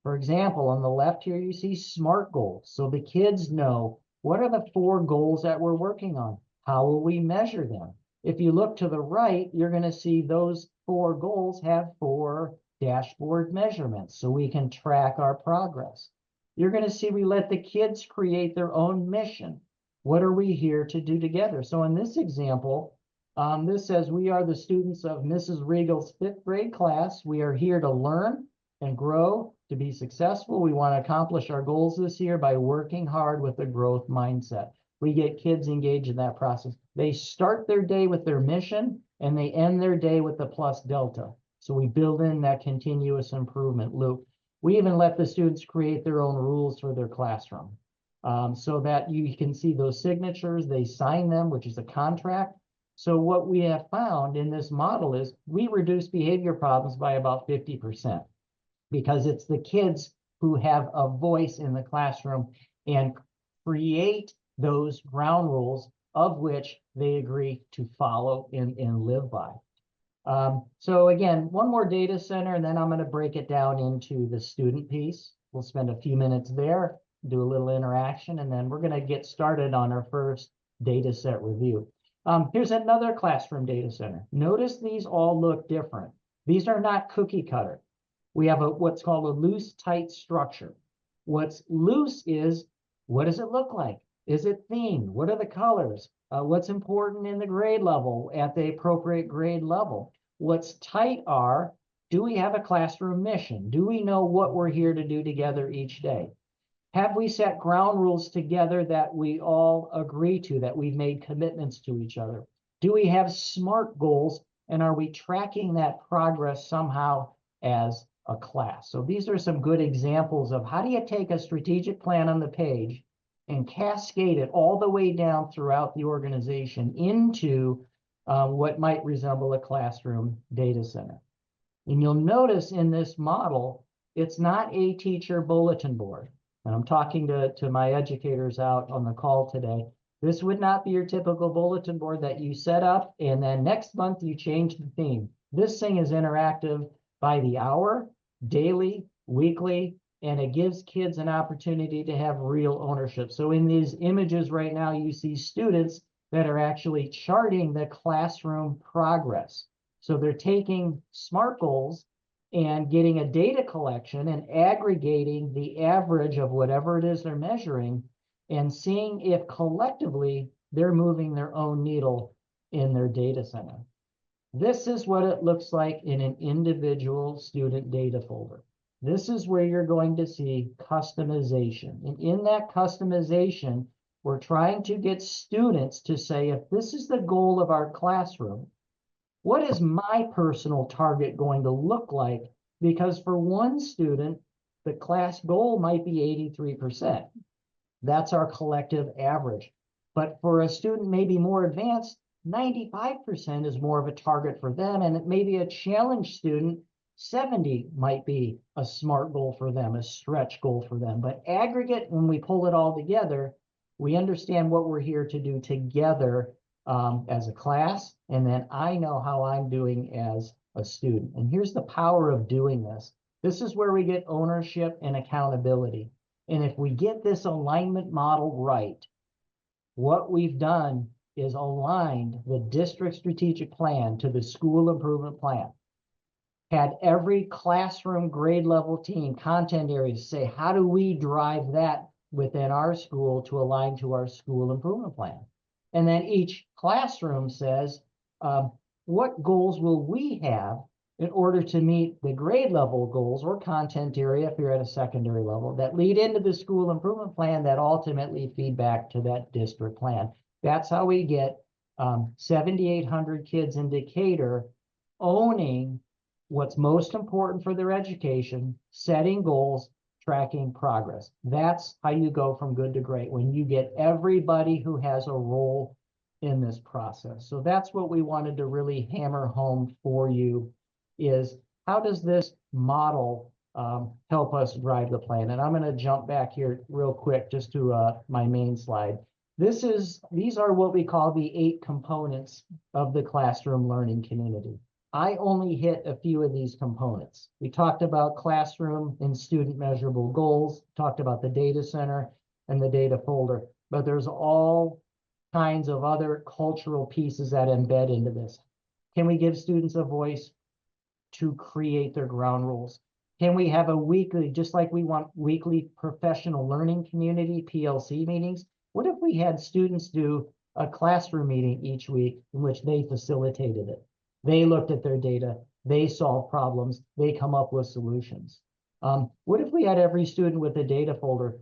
Speaker 1: For example, on the left here, you see SMART goals. So the kids know, what are the 4 goals that we're working on? How will we measure them? If you look to the right, you're going to see those 4 goals have 4 dashboard measurements, so we can track our progress. You're going to see we let the kids create their own mission. What are we here to do together? So in this example, this says, we are the students of Mrs. Regal's 5th grade class. We are here to learn and grow, to be successful. We want to accomplish our goals this year by working hard with a growth mindset. We get kids engaged in that process. They start their day with their mission, and they end their day with the plus delta. So we build in that continuous improvement loop. We even let the students create their own rules for their classroom, so that you can see those signatures, they sign them, which is a contract. So what we have found in this model is we reduce behavior problems by about 50%, because it's the kids who have a voice in the classroom and create those ground rules of which they agree to follow and live by. So again, one more data center, and then I'm going to break it down into the student piece. We'll spend a few minutes there, do a little interaction, and then we're going to get started on our first data set review. Here's another classroom data center. Notice these all look different. These are not cookie cutter. We have what's called a loose, tight structure. What's loose is, what does it look like? Is it themed? What are the colors? What's important in the grade level at the appropriate grade level? What's tight are, do we have a classroom mission? Do we know what we're here to do together each day? Have we set ground rules together that we all agree to, that we've made commitments to each other? Do we have SMART goals, and are we tracking that progress somehow as a class. So these are some good examples of how do you take a strategic plan on the page and cascade it all the way down throughout the organization into what might resemble a classroom data center. And you'll notice in this model, it's not a teacher bulletin board. And I'm talking to my educators out on the call today. This would not be your typical bulletin board that you set up and then next month you change the theme. This thing is interactive by the hour, daily, weekly, and it gives kids an opportunity to have real ownership. So in these images right now, you see students that are actually charting the classroom progress. So they're taking SMART goals and getting a data collection and aggregating the average of whatever it is they're measuring and seeing if collectively they're moving their own needle in their data center. This is what it looks like in an individual student data folder. This is where you're going to see customization. And in that customization, we're trying to get students to say, if this is the goal of our classroom, what is my personal target going to look like? Because for one student, the class goal might be 83%. That's our collective average. But for a student maybe more advanced, 95% is more of a target for them. And it may be a challenge student, 70 might be a SMART goal for them, a stretch goal for them. But aggregate, when we pull it all together, we understand what we're here to do together as a class. And then I know how I'm doing as a student. And here's the power of doing this. This is where we get ownership and accountability. And if we get this alignment model right, what we've done is aligned the district strategic plan to the school improvement plan. Had every classroom grade level team, content areas say, how do we drive that within our school to align to our school improvement plan? And then each classroom says, what goals will we have in order to meet the grade level goals or content area if you're at a secondary level that lead into the school improvement plan that ultimately feed back to that district plan. That's how we get 7,800 kids in Decatur owning what's most important for their education, setting goals, tracking progress. That's how you go from good to great, when you get everybody who has a role in this process. So that's what we wanted to really hammer home for you, is how does this model help us drive the plan? And I'm going to jump back here real quick just to my main slide. These are what we call the 8 components of the classroom learning community. I only hit a few of these components. We talked about classroom and student measurable goals, talked about the data center and the data folder, but there's all kinds of other cultural pieces that embed into this. Can we give students a voice to create their ground rules? Can we have a weekly, just like we want weekly professional learning community, PLC meetings? What if we had students do a classroom meeting each week in which they facilitated it? They looked at their data, they solved problems, they come up with solutions. What if we had every student with a data folder?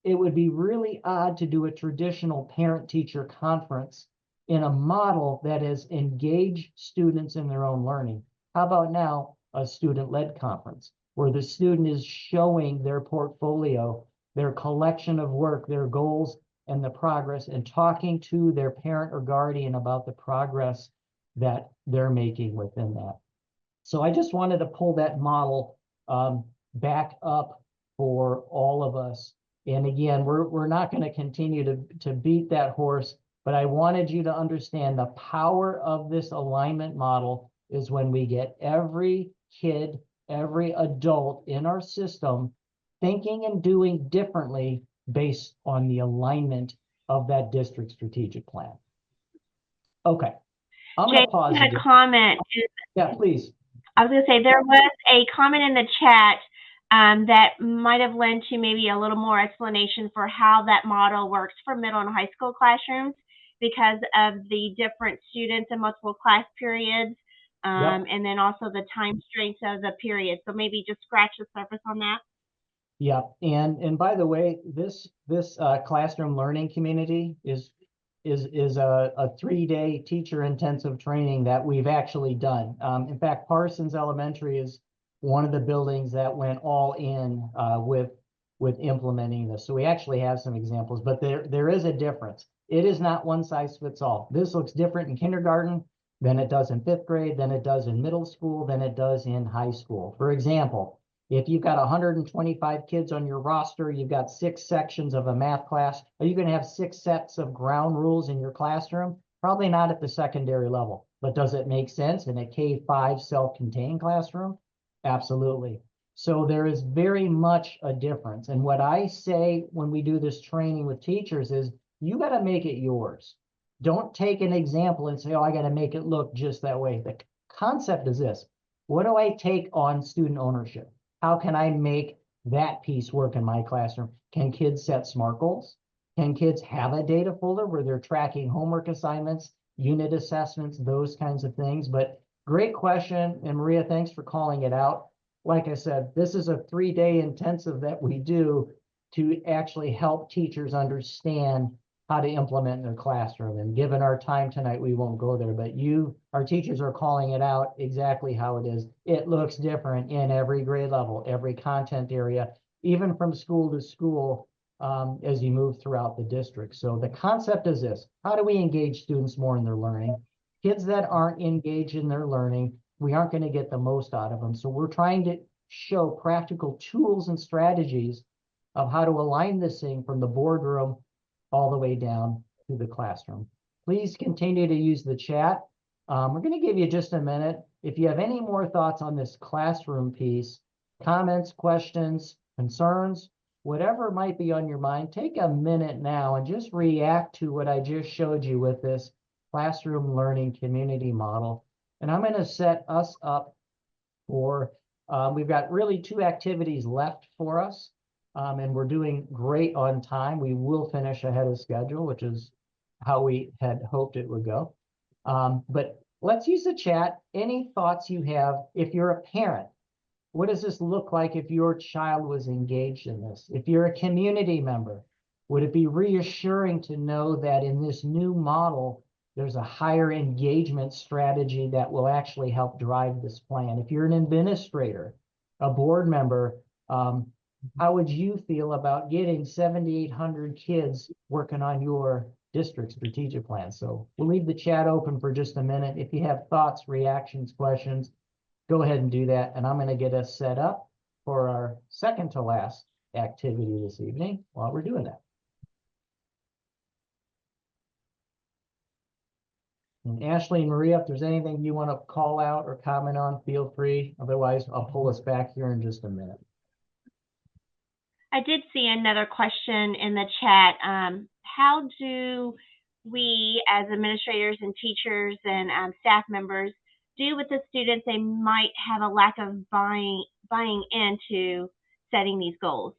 Speaker 1: It would be really odd to do a traditional parent-teacher conference in a model that is engage students in their own learning. How about now a student-led conference where the student is showing their portfolio, their collection of work, their goals, and the progress, and talking to their parent or guardian about the progress that they're making within that. So I just wanted to pull that model back up for all of us. And again, we're not going to continue to beat that horse, but I wanted you to understand the power of this alignment model is when we get every kid, every adult in our system thinking and doing differently based on the alignment of that district strategic plan. Okay, I'm going to pause.
Speaker 3: Had a comment.
Speaker 1: Yeah, please.
Speaker 3: I was going to say there was a comment in the chat that might have lent to maybe a little more explanation for how that model works for middle and high school classrooms because of the different students and multiple class periods, and then also the time strengths of the period. So maybe just scratch the surface on that.
Speaker 1: Yeah, and by the way, this classroom learning community is a 3-day teacher intensive training that we've actually done. In fact, Parsons Elementary is one of the buildings that went all in with implementing this. So we actually have some examples, but there is a difference. It is not one size fits all. This looks different in kindergarten than it does in 5th grade, than it does in middle school, than it does in high school. For example, if you've got 125 kids on your roster, you've got 6 sections of a math class, are you going to have 6 sets of ground rules in your classroom? Probably not at the secondary level, but does it make sense in a K-5 self-contained classroom? Absolutely. So there is very much a difference. And what I say when we do this training with teachers is you got to make it yours. Don't take an example and say, oh, I got to make it look just that way. The concept is this. What do I take on student ownership? How can I make that piece work in my classroom? Can kids set SMART goals? Can kids have a data folder where they're tracking homework assignments, unit assessments, those kinds of things? But great question. And Maria, thanks for calling it out. Like I said, this is a 3-day intensive that we do to actually help teachers understand how to implement in their classroom. And given our time tonight, we won't go there, but our teachers are calling it out exactly how it is. It looks different in every grade level, every content area, even from school to school, as you move throughout the district. So the concept is this: how do we engage students more in their learning? Kids that aren't engaged in their learning, we aren't going to get the most out of them. So we're trying to show practical tools and strategies of how to align this thing from the boardroom all the way down to the classroom. Please continue to use the chat. We're going to give you just a minute. If you have any more thoughts on this classroom piece, comments, questions, concerns, whatever might be on your mind, take a minute now and just react to what I just showed you with this classroom learning community model. And I'm going to set us up for, we've got really 2 activities left for us. And we're doing great on time. We will finish ahead of schedule, which is how we had hoped it would go. But let's use the chat. Any thoughts you have, if you're a parent, what does this look like if your child was engaged in this? If you're a community member, would it be reassuring to know that in this new model, there's a higher engagement strategy that will actually help drive this plan? If you're an administrator, a board member, how would you feel about getting 7,800 kids working on your district strategic plan? So we'll leave the chat open for just a minute. If you have thoughts, reactions, questions, go ahead and do that. And I'm going to get us set up for our second to last activity this evening while we're doing that. And Ashley and Maria, if there's anything you want to call out or comment on, feel free. Otherwise, I'll pull us back here in just a minute.
Speaker 3: I did see another question in the chat. How do we, as administrators and teachers and staff members, do with the students they might have a lack of buying into setting these goals?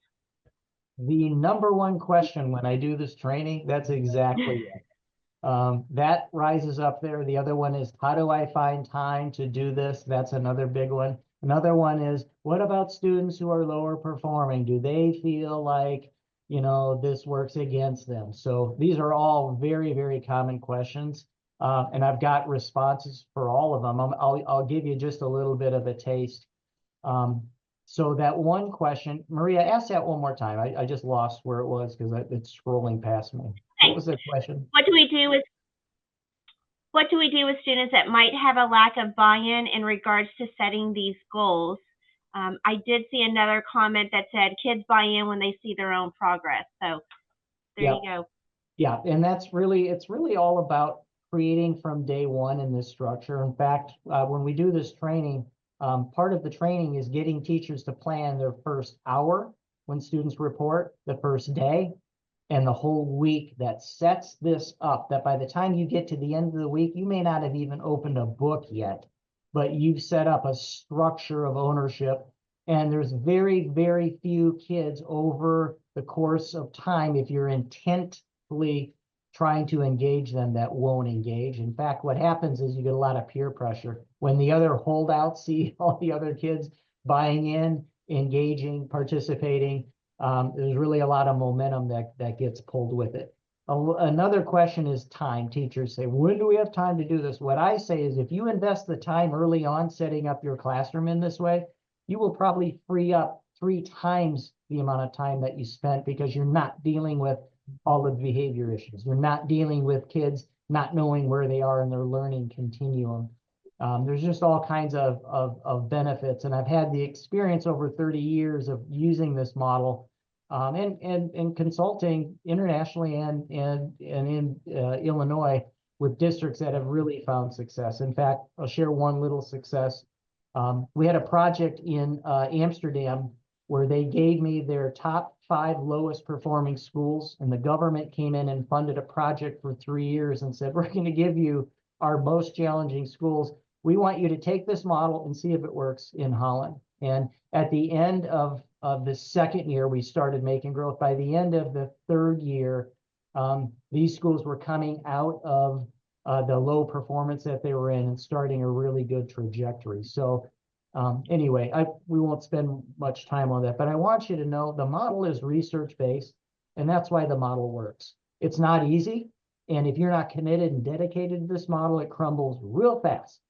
Speaker 1: The number one question when I do this training, that's exactly it. That rises up there. The other one is, how do I find time to do this? That's another big one. Another one is, what about students who are lower performing? Do they feel like, this works against them? So these are all very, very common questions. And I've got responses for all of them. I'll give you just a little bit of a taste. So that one question, Maria, ask that one more time. I just lost where it was because it's scrolling past me.
Speaker 3: Okay.
Speaker 1: What was the question?
Speaker 3: What do we do with students that might have a lack of buy-in in regards to setting these goals? I did see another comment that said kids buy in when they see their own progress. So there you go.
Speaker 1: Yeah, and it's really all about creating from day one in this structure. In fact, when we do this training, part of the training is getting teachers to plan their first hour when students report, the first day, and the whole week that sets this up, that by the time you get to the end of the week, you may not have even opened a book yet, but you've set up a structure of ownership. And there's very, very few kids over the course of time, if you're intently trying to engage them, that won't engage. In fact, what happens is you get a lot of peer pressure. When the other holdouts see all the other kids buying in, engaging, participating, there's really a lot of momentum that gets pulled with it. Another question is time. Teachers say, when do we have time to do this? What I say is, if you invest the time early on setting up your classroom in this way, you will probably free up 3 times the amount of time that you spent because you're not dealing with all of the behavior issues. You're not dealing with kids not knowing where they are in their learning continuum. There's just all kinds of benefits. And I've had the experience over 30 years of using this model and consulting internationally and in Illinois with districts that have really found success. In fact, I'll share one little success. We had a project in Amsterdam where they gave me their top 5 lowest performing schools, and the government came in and funded a project for 3 years and said, we're going to give you our most challenging schools. We want you to take this model and see if it works in Holland. And at the end of the 2nd year, we started making growth. By the end of the 3rd year, these schools were coming out of the low performance that they were in and starting a really good trajectory. So anyway, we won't spend much time on that, but I want you to know the model is research-based, and that's why the model works. It's not easy, and if you're not committed and dedicated to this model, it crumbles real fast.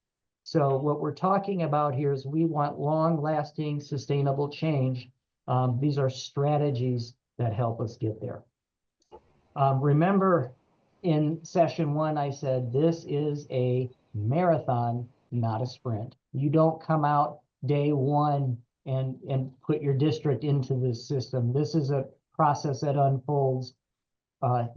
Speaker 1: So what we're talking about here is we want long-lasting, sustainable change. These are strategies that help us get there. Remember, in session 1, I said this is a marathon, not a sprint. You don't come out day 1 and put your district into this system. This is a process that unfolds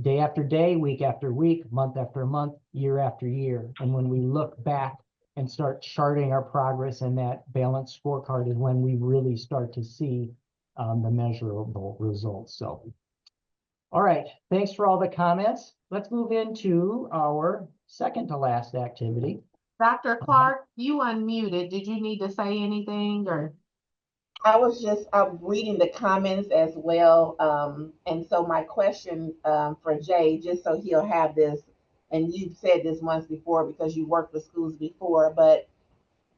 Speaker 1: day after day, week after week, month after month, year after year. And when we look back and start charting our progress, and that balanced scorecard is when we really start to see the measurable results. So, all right, thanks for all the comments. Let's move into our second to last activity.
Speaker 2: Dr. Clark, you unmuted. Did you need to say anything or?
Speaker 4: I was just reading the comments as well. And so my question for Jay, just so he'll have this, and you've said this once before because you worked with schools before, but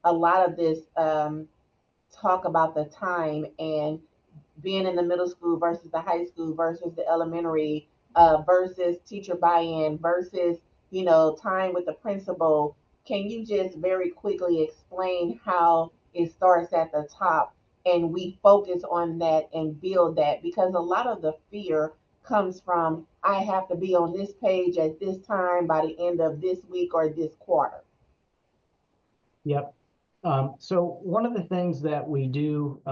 Speaker 4: a lot of this talk about the time and being in the middle school versus the high school versus the elementary versus teacher buy-in versus, you know, time with the principal. Can you just very quickly explain how it starts at the top and we focus on that and build that? Because a lot of the fear comes from, I have to be on this page at this time by the end of this week or this quarter.
Speaker 1: Yep. So one of the things that we do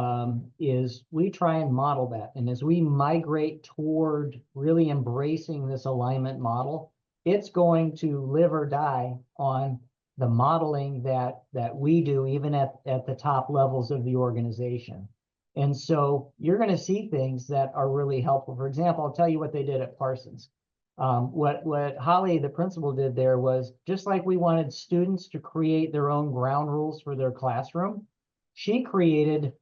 Speaker 1: is we try and model that. And as we migrate toward really embracing this alignment model, it's going to live or die on the modeling that we do, even at the top levels of the organization. And so you're going to see things that are really helpful. For example, I'll tell you what they did at Parsons. What Holly, the principal, did there was, just like we wanted students to create their own ground rules for their classroom, she created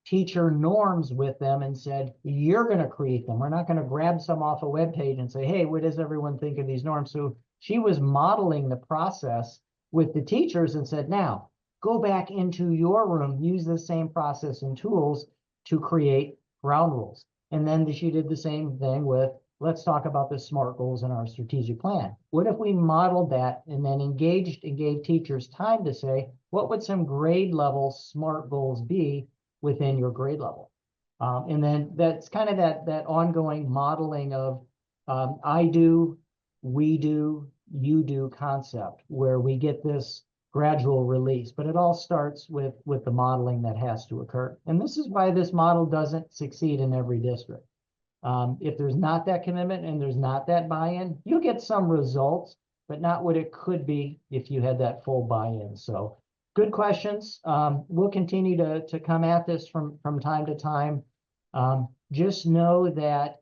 Speaker 1: teacher norms with them and said, you're going to create them. We're not going to grab some off a web page and say, hey, what does everyone think of these norms? So she was modeling the process with the teachers and said, now go back into your room, use the same process and tools to create ground rules. And then she did the same thing with, let's talk about the SMART goals in our strategic plan. What if we modeled that and then engaged and gave teachers time to say, what would some grade level SMART goals be within your grade level? And then that's kind of that ongoing modeling of I do, we do, you do concept, where we get this gradual release, but it all starts with the modeling that has to occur. And this is why this model doesn't succeed in every district. If there's not that commitment and there's not that buy-in, you'll get some results, but not what it could be if you had that full buy-in. So good questions. We'll continue to come at this from time to time. Just know that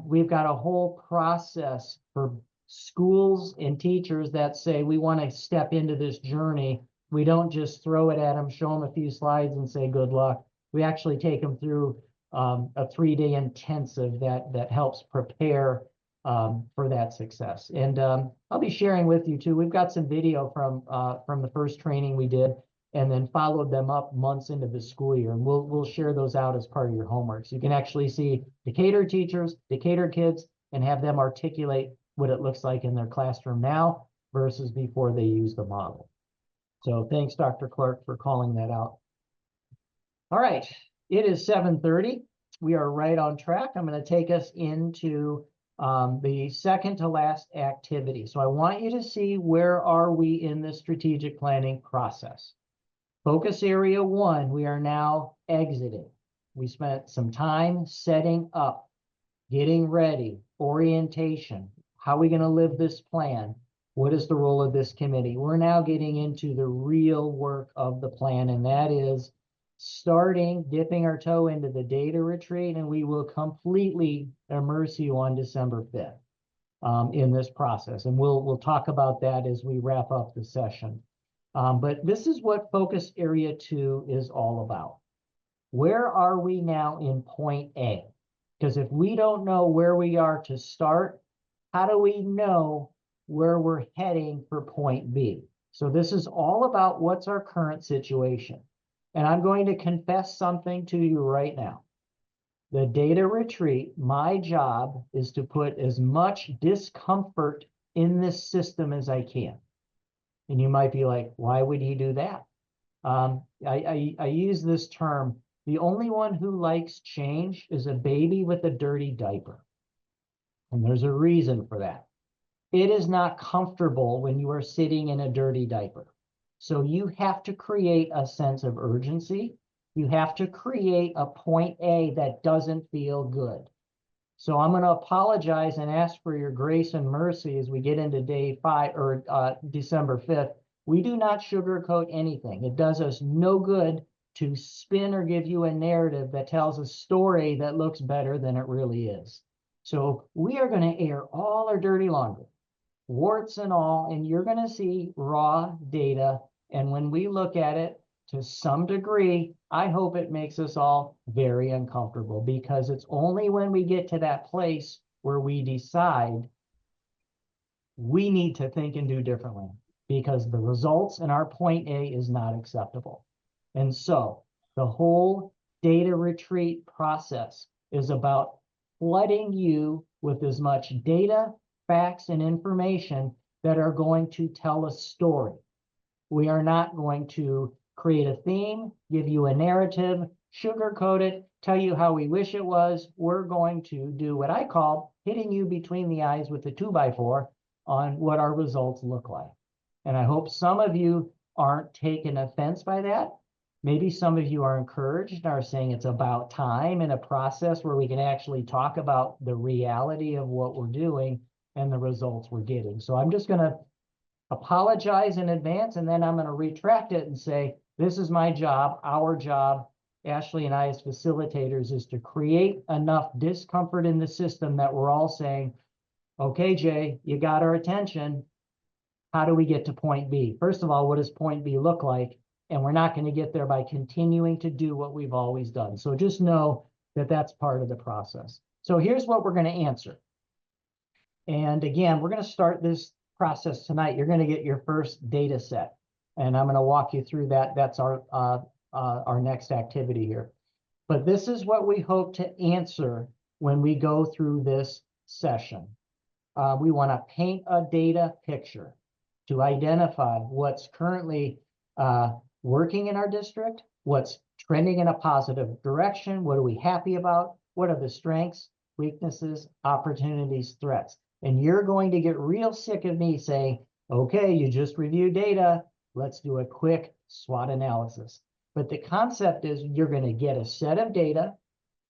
Speaker 1: we've got a whole process for schools and teachers that say, we want to step into this journey. We don't just throw it at them, show them a few slides and say, good luck. We actually take them through a 3-day intensive that helps prepare for that success. And I'll be sharing with you too. We've got some video from the first training we did, and then followed them up months into the school year. And we'll share those out as part of your homework. So you can actually see Decatur teachers, Decatur kids, and have them articulate what it looks like in their classroom now versus before they use the model. So thanks, Dr. Clark, for calling that out. All right, it is 7:30. We are right on track. I'm going to take us into the second to last activity. So I want you to see, where are we in the strategic planning process? Focus area 1, we are now exiting. We spent some time setting up, getting ready, orientation. How are we going to live this plan? What is the role of this committee? We're now getting into the real work of the plan, and that is dipping our toe into the data retreat, and we will completely immerse you on December 5th in this process. And we'll talk about that as we wrap up the session. But this is what focus area 2 is all about. Where are we now in point A? Because if we don't know where we are to start, how do we know where we're heading for point B? So this is all about what's our current situation. And I'm going to confess something to you right now. The data retreat, my job is to put as much discomfort in this system as I can. And you might be like, why would he do that? I use this term, the only one who likes change is a baby with a dirty diaper. And there's a reason for that. It is not comfortable when you are sitting in a dirty diaper. So you have to create a sense of urgency. You have to create a point A that doesn't feel good. So I'm going to apologize and ask for your grace and mercy as we get into day 5 or December 5th. We do not sugarcoat anything. It does us no good to spin or give you a narrative that tells a story that looks better than it really is. So we are going to air all our dirty laundry, warts and all, and you're going to see raw data. And when we look at it, to some degree, I hope it makes us all very uncomfortable, because it's only when we get to that place where we decide we need to think and do differently, because the results in our point A is not acceptable. And so the whole data retreat process is about flooding you with as much data, facts, and information that are going to tell a story. We are not going to create a theme, give you a narrative, sugarcoat it, tell you how we wish it was. We're going to do what I call hitting you between the eyes with a 2x4 on what our results look like. And I hope some of you aren't taken offense by that. Maybe some of you are encouraged and are saying it's about time in a process where we can actually talk about the reality of what we're doing and the results we're getting. So I'm just going to apologize in advance, and then I'm going to retract it and say, this is my job, our job, Ashley and I as facilitators, is to create enough discomfort in the system that we're all saying, okay, Jay, you got our attention. How do we get to point B? First of all, what does point B look like? And we're not going to get there by continuing to do what we've always done. So just know that that's part of the process. So here's what we're going to answer. And again, we're going to start this process tonight. You're going to get your first data set, and I'm going to walk you through that. That's our next activity here. But this is what we hope to answer when we go through this session. We want to paint a data picture to identify what's currently working in our district, what's trending in a positive direction, what are we happy about, what are the strengths, weaknesses, opportunities, threats. And you're going to get real sick of me saying, okay, you just reviewed data, let's do a quick SWOT analysis. But the concept is you're going to get a set of data,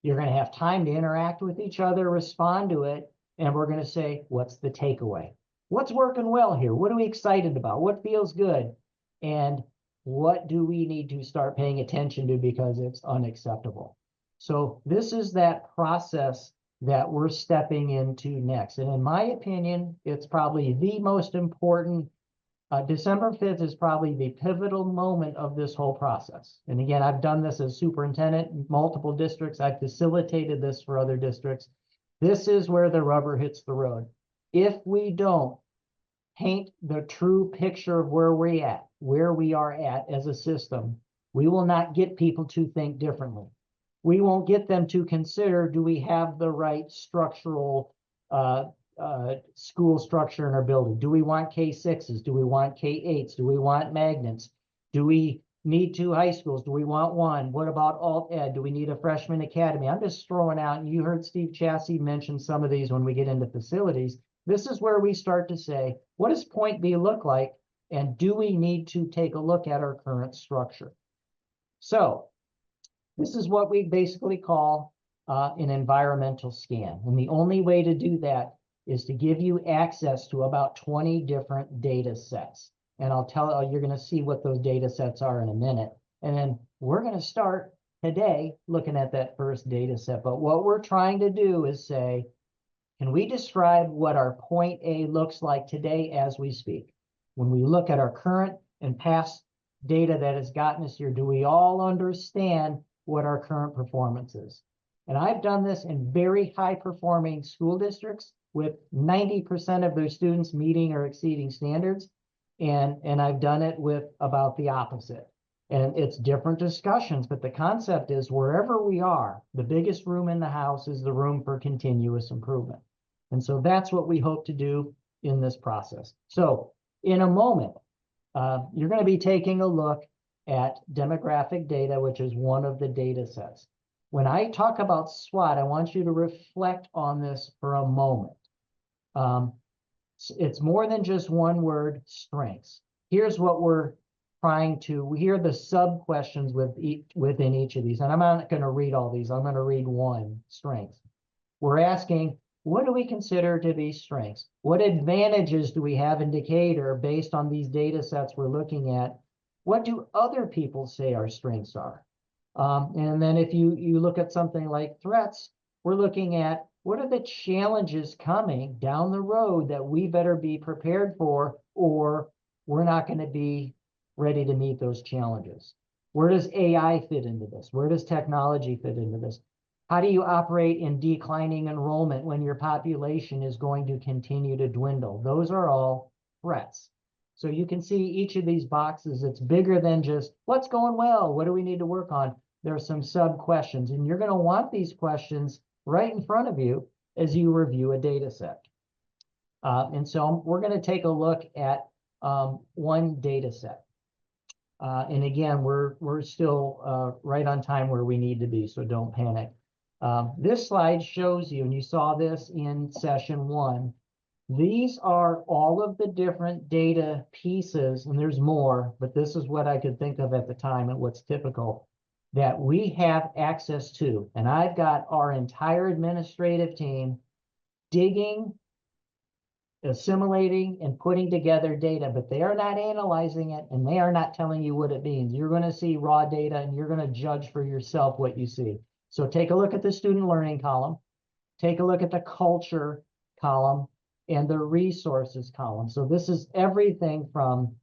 Speaker 1: you're going to have time to interact with each other, respond to it, and we're going to say, what's the takeaway? What's working well here? What are we excited about? What feels good? And what do we need to start paying attention to because it's unacceptable? So this is that process that we're stepping into next. And in my opinion, it's probably the most important. December 5th is probably the pivotal moment of this whole process. And again, I've done this as superintendent in multiple districts. I've facilitated this for other districts. This is where the rubber hits the road. If we don't paint the true picture of where we are at as a system, we will not get people to think differently. We won't get them to consider, do we have the right structural school structure in our building? Do we want K6s? Do we want K8s? Do we want magnets? Do we need 2 high schools? Do we want 1? What about alt ed? Do we need a freshman academy? I'm just throwing out, and you heard Steve Chassie mention some of these when we get into facilities. This is where we start to say, what does point B look like? And do we need to take a look at our current structure? So this is what we basically call an environmental scan. And the only way to do that is to give you access to about 20 different data sets. And I'll tell you, you're going to see what those data sets are in a minute. And then we're going to start today looking at that first data set. But what we're trying to do is say, can we describe what our point A looks like today as we speak? When we look at our current and past data that has gotten us here, do we all understand what our current performance is? And I've done this in very high performing school districts with 90% of their students meeting or exceeding standards. And I've done it with about the opposite. And it's different discussions, but the concept is wherever we are, the biggest room in the house is the room for continuous improvement. And so that's what we hope to do in this process. So in a moment, you're going to be taking a look at demographic data, which is one of the data sets. When I talk about SWOT, I want you to reflect on this for a moment. It's more than just one word, strengths. Here's what we're trying to, here are the sub questions within each of these. And I'm not going to read all these. I'm going to read one, strengths. We're asking, what do we consider to be strengths? What advantages do we have in Decatur based on these data sets we're looking at? What do other people say our strengths are? And then if you look at something like threats, we're looking at what are the challenges coming down the road that we better be prepared for, or we're not going to be ready to meet those challenges. Where does AI fit into this? Where does technology fit into this? How do you operate in declining enrollment when your population is going to continue to dwindle? Those are all threats. So you can see each of these boxes, it's bigger than just what's going well, what do we need to work on? There are some sub questions, and you're going to want these questions right in front of you as you review a data set. And so we're going to take a look at one data set. And again, we're still right on time where we need to be, so don't panic. This slide shows you, and you saw this in session 1, these are all of the different data pieces, and there's more, but this is what I could think of at the time and what's typical that we have access to. And I've got our entire administrative team digging, assimilating, and putting together data, but they are not analyzing it, and they are not telling you what it means. You're going to see raw data, and you're going to judge for yourself what you see. So take a look at the student learning column, take a look at the culture column, and the resources column. So this is everything from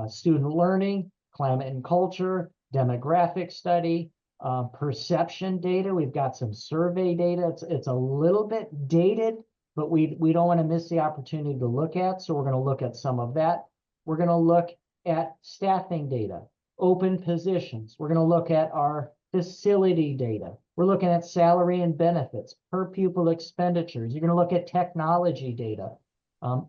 Speaker 1: student learning, climate and culture, demographic study, perception data. We've got some survey data. It's a little bit dated, but we don't want to miss the opportunity to look at. So we're going to look at some of that. We're going to look at staffing data, open positions. We're going to look at our facility data. We're looking at salary and benefits, per pupil expenditures. You're going to look at technology data.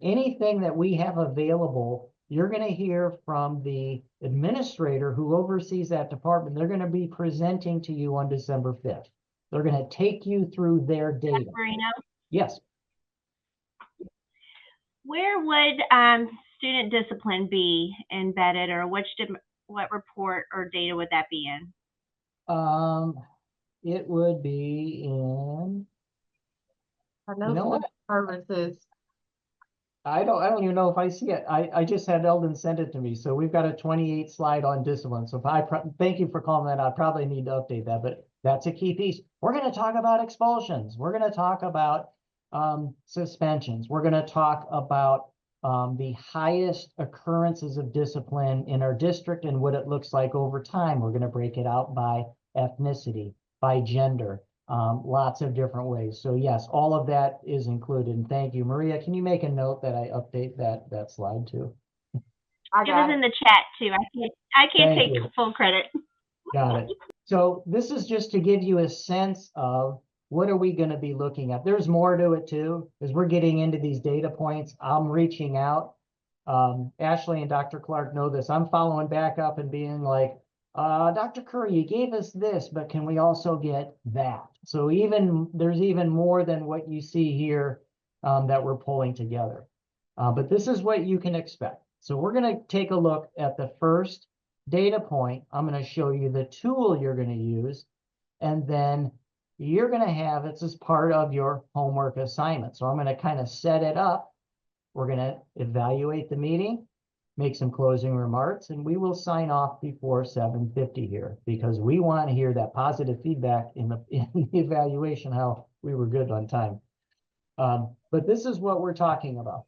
Speaker 1: Anything that we have available, you're going to hear from the administrator who oversees that department. They're going to be presenting to you on December 5th. They're going to take you through their data.
Speaker 3: Marino,
Speaker 1: Yes.
Speaker 3: where would student discipline be embedded, or what report or data would that be in?
Speaker 1: It would be in,
Speaker 2: I know
Speaker 1: you know what?
Speaker 2: services.
Speaker 1: I don't even know if I see it. I just had Eldon send it to me. So we've got a 28 slide on discipline. So thank you for calling that out. I probably need to update that, but that's a key piece. We're going to talk about expulsions. We're going to talk about suspensions. We're going to talk about the highest occurrences of discipline in our district and what it looks like over time. We're going to break it out by ethnicity, by gender, lots of different ways. So yes, all of that is included. And thank you. Maria, can you make a note that I update that slide too?
Speaker 3: It was in the chat too. I can't take full credit.
Speaker 1: Got it. So this is just to give you a sense of what are we going to be looking at. There's more to it too, as we're getting into these data points. I'm reaching out. Ashley and Dr. Clark know this. I'm following back up and being like, Dr. Curry, you gave us this, but can we also get that? So there's even more than what you see here that we're pulling together. But this is what you can expect. So we're going to take a look at the first data point. I'm going to show you the tool you're going to use, and then you're going to have this as part of your homework assignment. So I'm going to kind of set it up. We're going to evaluate the meeting, make some closing remarks, and we will sign off before 7:50 here, because we want to hear that positive feedback in the evaluation, how we were good on time. But this is what we're talking about.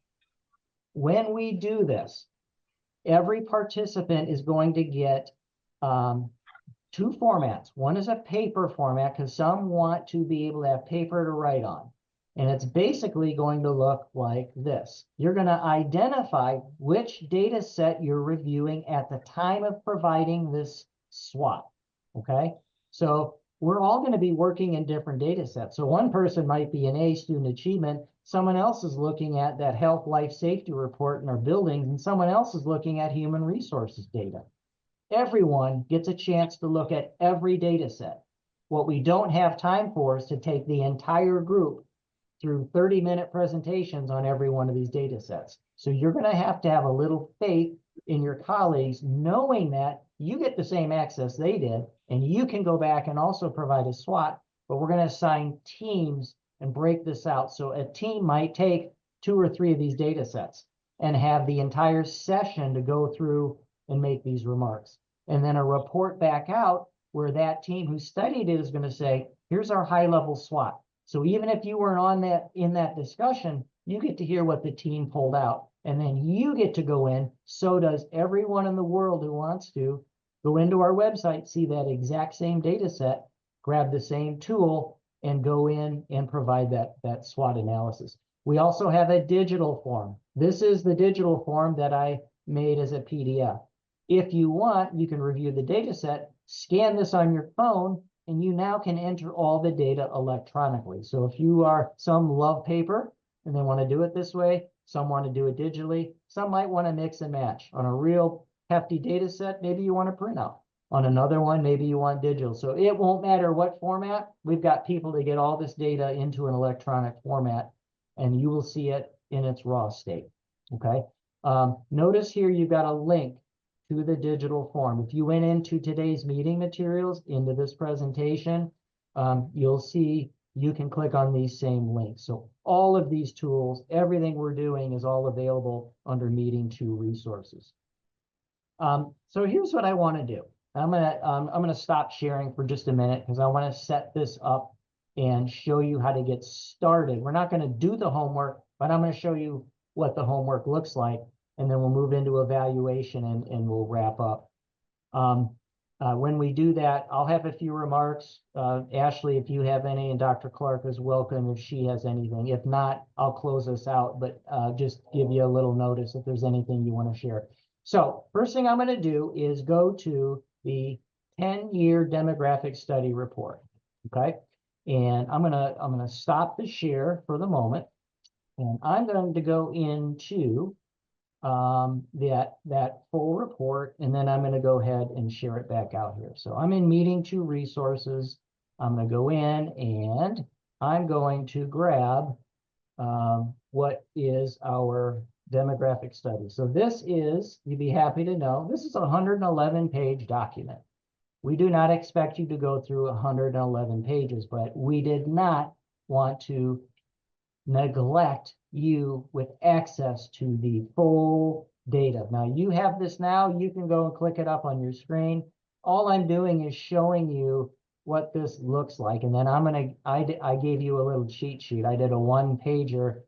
Speaker 1: When we do this, every participant is going to get two formats. One is a paper format, because some want to be able to have paper to write on. And it's basically going to look like this. You're going to identify which data set you're reviewing at the time of providing this SWOT, okay? So we're all going to be working in different data sets. So one person might be an A, student achievement. Someone else is looking at that health, life, safety report in our buildings, and someone else is looking at human resources data. Everyone gets a chance to look at every data set. What we don't have time for is to take the entire group through 30-minute presentations on every one of these data sets. So you're going to have a little faith in your colleagues, knowing that you get the same access they did, and you can go back and also provide a SWOT, but we're going to assign teams and break this out. So a team might take 2 or 3 of these data sets and have the entire session to go through and make these remarks. And then a report back out where that team who studied it is going to say, here's our high-level SWOT. So even if you weren't in that discussion, you get to hear what the team pulled out. And then you get to go in. So does everyone in the world who wants to go into our website, see that exact same data set, grab the same tool, and go in and provide that SWOT analysis. We also have a digital form. This is the digital form that I made as a PDF. If you want, you can review the data set, scan this on your phone, and you now can enter all the data electronically. So if some love paper and they want to do it this way, some want to do it digitally, some might want to mix and match. On a real hefty data set, maybe you want to print out. On another one, maybe you want digital. So it won't matter what format. We've got people to get all this data into an electronic format, and you will see it in its raw state, okay? Notice here you've got a link to the digital form. If you went into today's meeting materials, into this presentation, you'll see you can click on these same links. So all of these tools, everything we're doing is all available under Meeting 2 resources. So here's what I want to do. I'm gonna stop sharing for just a minute because I want to set this up and show you how to get started. We're not going to do the homework, but I'm going to show you what the homework looks like, and then we'll move into evaluation and we'll wrap up. When we do that, I'll have a few remarks. Ashley, if you have any, and Dr. Clark is welcome if she has anything. If not, I'll close us out, but just give you a little notice if there's anything you want to share. So first thing I'm going to do is go to the 10-year demographic study report, okay? And I'm gonna stop the share for the moment, and I'm going to go into that full report, and then I'm going to go ahead and share it back out here. So I'm in Meeting 2 resources. I'm going to go in and I'm going to grab what is our demographic study. So this is, you'd be happy to know, this is a 111-page document. We do not expect you to go through 111 pages, but we did not want to neglect you with access to the full data. Now you have this now, you can go and click it up on your screen. All I'm doing is showing you what this looks like. And then I gave you a little cheat sheet. I did a 1-pager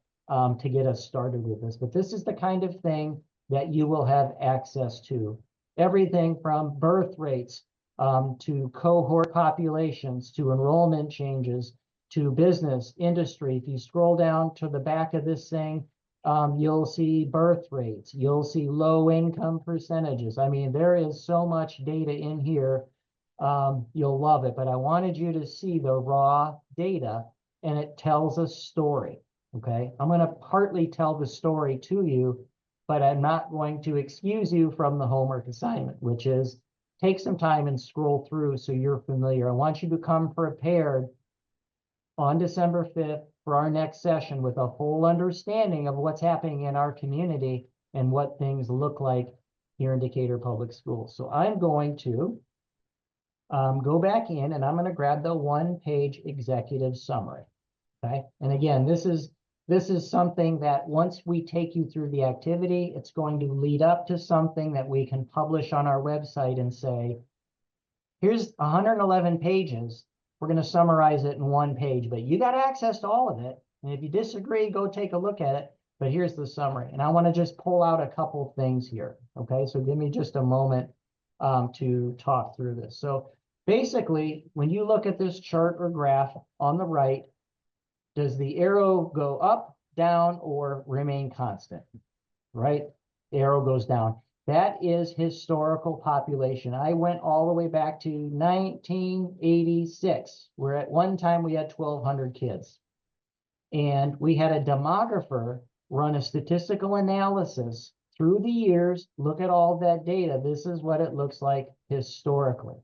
Speaker 1: to get us started with this, but this is the kind of thing that you will have access to. Everything from birth rates to cohort populations, to enrollment changes, to business, industry. If you scroll down to the back of this thing, you'll see birth rates, you'll see low income percentages. I mean, there is so much data in here. You'll love it, but I wanted you to see the raw data, and it tells a story, okay? I'm going to partly tell the story to you, but I'm not going to excuse you from the homework assignment, which is take some time and scroll through so you're familiar. I want you to come prepared on December 5th for our next session with a full understanding of what's happening in our community and what things look like here in Decatur Public Schools. So I'm going to go back in and I'm going to grab the one-page executive summary. Okay. And again, this is something that once we take you through the activity, it's going to lead up to something that we can publish on our website and say, here's 111 pages. We're going to summarize it in one page, but you got access to all of it. And if you disagree, go take a look at it. But here's the summary. And I want to just pull out a couple things here. Okay, so give me just a moment to talk through this. So basically, when you look at this chart or graph on the right, does the arrow go up, down, or remain constant? Right? The arrow goes down. That is historical population. I went all the way back to 1986, where at one time we had 1,200 kids. And we had a demographer run a statistical analysis through the years, look at all that data. This is what it looks like historically.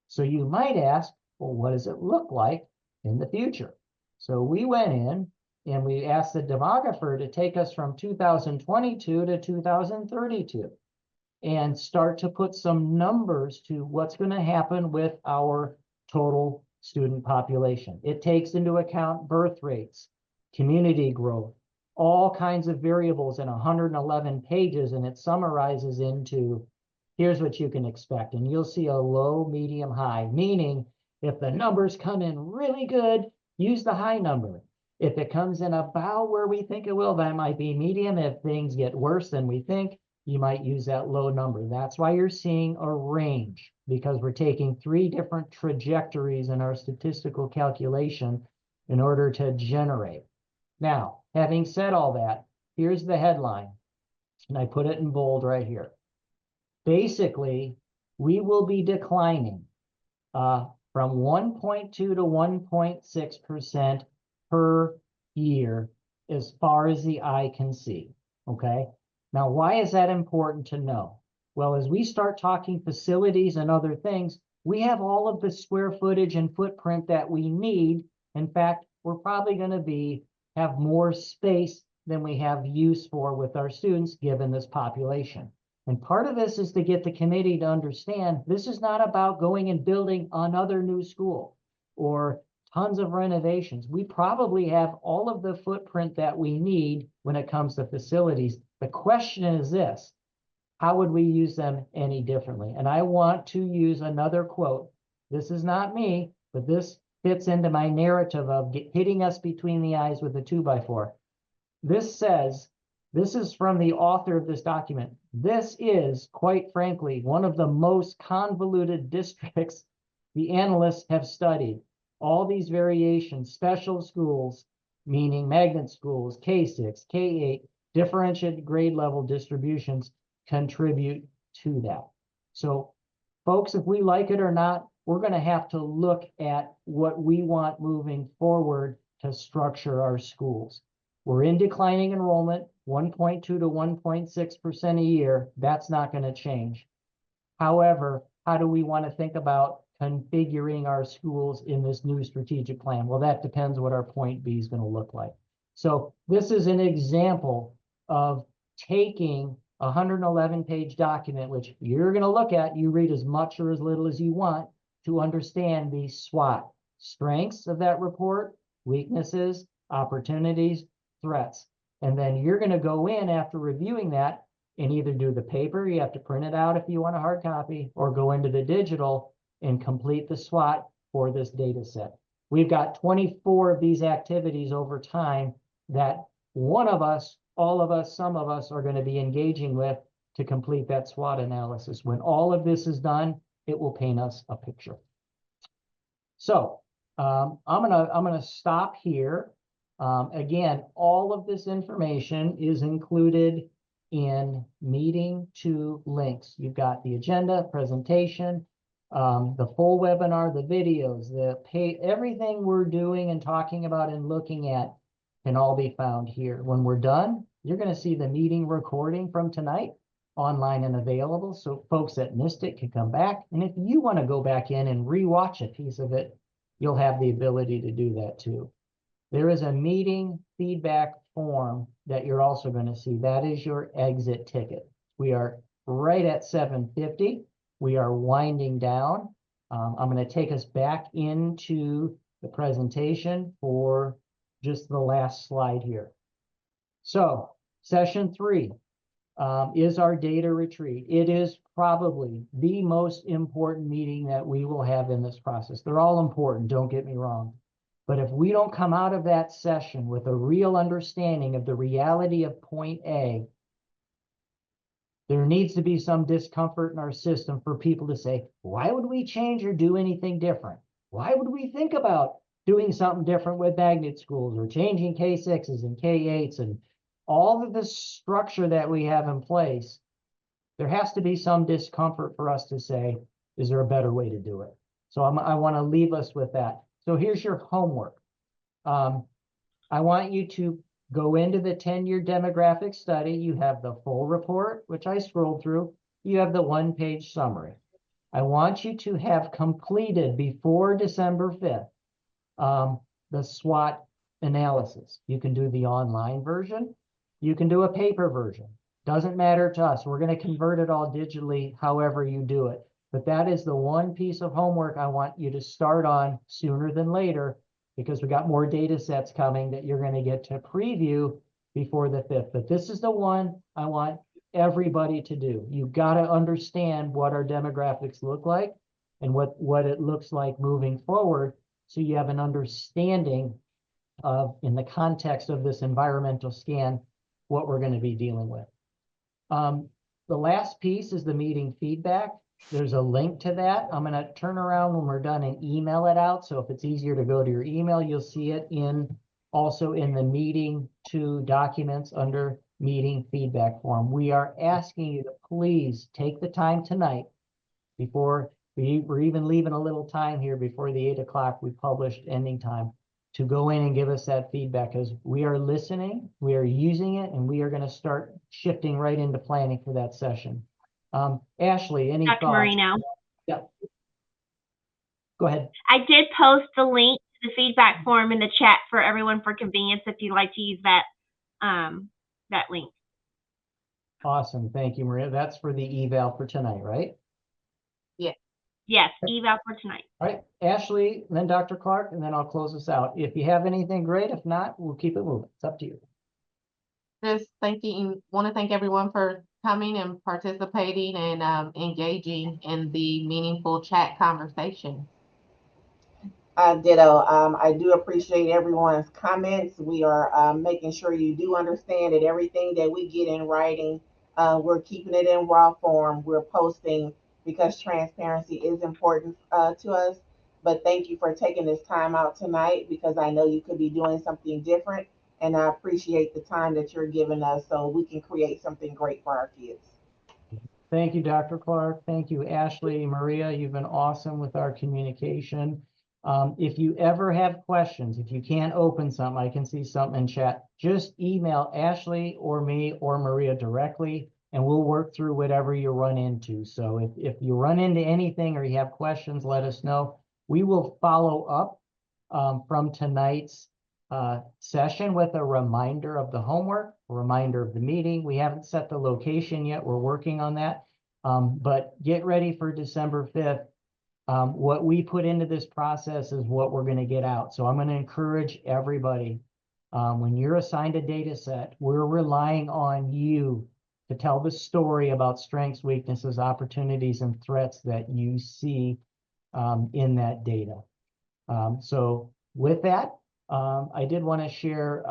Speaker 1: So you might ask, well, what does it look like in the future? So we went in and we asked the demographer to take us from 2022 to 2032 and start to put some numbers to what's going to happen with our total student population. It takes into account birth rates, community growth, all kinds of variables in 111 pages, and it summarizes into, here's what you can expect. And you'll see a low, medium, high, meaning if the numbers come in really good, use the high number. If it comes in about where we think it will, that might be medium. If things get worse than we think, you might use that low number. That's why you're seeing a range, because we're taking 3 different trajectories in our statistical calculation in order to generate. Now, having said all that, here's the headline, and I put it in bold right here. Basically, we will be declining from 1.2 to 1.6% per year as far as the eye can see, okay? Now, why is that important to know? Well, as we start talking facilities and other things, we have all of the square footage and footprint that we need. In fact, we're probably going to have more space than we have use for with our students, given this population. And part of this is to get the committee to understand this is not about going and building another new school or tons of renovations. We probably have all of the footprint that we need when it comes to facilities. The question is this: how would we use them any differently? And I want to use another quote. This is not me, but this fits into my narrative of hitting us between the eyes with a 2x4. This says, this is from the author of this document. This is, quite frankly, one of the most convoluted districts the analysts have studied. All these variations, special schools, meaning magnet schools, K6, K8, differentiated grade level distributions contribute to that. So, folks, if we like it or not, we're going to have to look at what we want moving forward to structure our schools. We're in declining enrollment, 1.2 to 1.6% a year. That's not going to change. However, how do we want to think about configuring our schools in this new strategic plan? Well, that depends what our point B is going to look like. So this is an example of taking a 111-page document, which you're going to look at, you read as much or as little as you want to understand the SWOT, strengths of that report, weaknesses, opportunities, threats. And then you're going to go in after reviewing that and either do the paper, you have to print it out if you want a hard copy, or go into the digital and complete the SWOT for this data set. We've got 24 of these activities over time that one of us, all of us, some of us are going to be engaging with to complete that SWOT analysis. When all of this is done, it will paint us a picture. So I'm gonna stop here. Again, all of this information is included in meeting 2 links. You've got the agenda, presentation, the full webinar, the videos, everything we're doing and talking about and looking at can all be found here. When we're done, you're going to see the meeting recording from tonight online and available, so folks that missed it can come back. And if you want to go back in and rewatch a piece of it, you'll have the ability to do that too. There is a meeting feedback form that you're also going to see. That is your exit ticket. We are right at 7:50. We are winding down. I'm going to take us back into the presentation for just the last slide here. So session 3 is our data retreat. It is probably the most important meeting that we will have in this process. They're all important, don't get me wrong. But if we don't come out of that session with a real understanding of the reality of point A, there needs to be some discomfort in our system for people to say, why would we change or do anything different? Why would we think about doing something different with magnet schools or changing K6s and K8s and all of the structure that we have in place? There has to be some discomfort for us to say, is there a better way to do it? So I want to leave us with that. So here's your homework. I want you to go into the 10-year demographic study. You have the full report, which I scrolled through. You have the one-page summary. I want you to have completed before December 5th the SWOT analysis. You can do the online version. You can do a paper version. Doesn't matter to us. We're going to convert it all digitally, however you do it. But that is the one piece of homework I want you to start on sooner than later, because we got more data sets coming that you're going to get to preview before the 5th. But this is the one I want everybody to do. You've got to understand what our demographics look like and what it looks like moving forward, so you have an understanding of, in the context of this environmental scan, what we're going to be dealing with. The last piece is the meeting feedback. There's a link to that. I'm going to turn around when we're done and email it out. So if it's easier to go to your email, you'll see it also in the meeting 2 documents under meeting feedback form. We are asking you to please take the time tonight, before we're even leaving a little time here before the 8 o'clock we published ending time, to go in and give us that feedback, because we are listening, we are using it, and we are going to start shifting right into planning for that session. Ashley, any
Speaker 3: Dr.
Speaker 1: thoughts?
Speaker 3: Marino.
Speaker 1: Yeah. Go ahead.
Speaker 3: I did post the link to the feedback form in the chat for everyone for convenience if you'd like to use that that link.
Speaker 1: Awesome. Thank you, Maria. That's for the eval for tonight, right?
Speaker 3: Yes, eval for tonight.
Speaker 1: All right, Ashley, then Dr. Clark, and then I'll close this out. If you have anything, great. If not, we'll keep it moving. It's up to you.
Speaker 2: Just want to thank everyone for coming and participating and engaging in the meaningful chat conversation.
Speaker 4: Ditto. I do appreciate everyone's comments. We are making sure you do understand that everything that we get in writing, we're keeping it in raw form. We're posting because transparency is important to us. But thank you for taking this time out tonight, because I know you could be doing something different. And I appreciate the time that you're giving us so we can create something great for our kids.
Speaker 1: Thank you, Dr. Clark. Thank you, Ashley. Maria, you've been awesome with our communication. If you ever have questions, if you can't open something, I can see something in chat, just email Ashley or me or Maria directly, and we'll work through whatever you run into. So if you run into anything or you have questions, let us know. We will follow up from tonight's session with a reminder of the homework, a reminder of the meeting. We haven't set the location yet. We're working on that. But get ready for December 5th. What we put into this process is what we're going to get out. So I'm going to encourage everybody, when you're assigned a data set, we're relying on you to tell the story about strengths, weaknesses, opportunities, and threats that you see in that data. So with that, I did want to share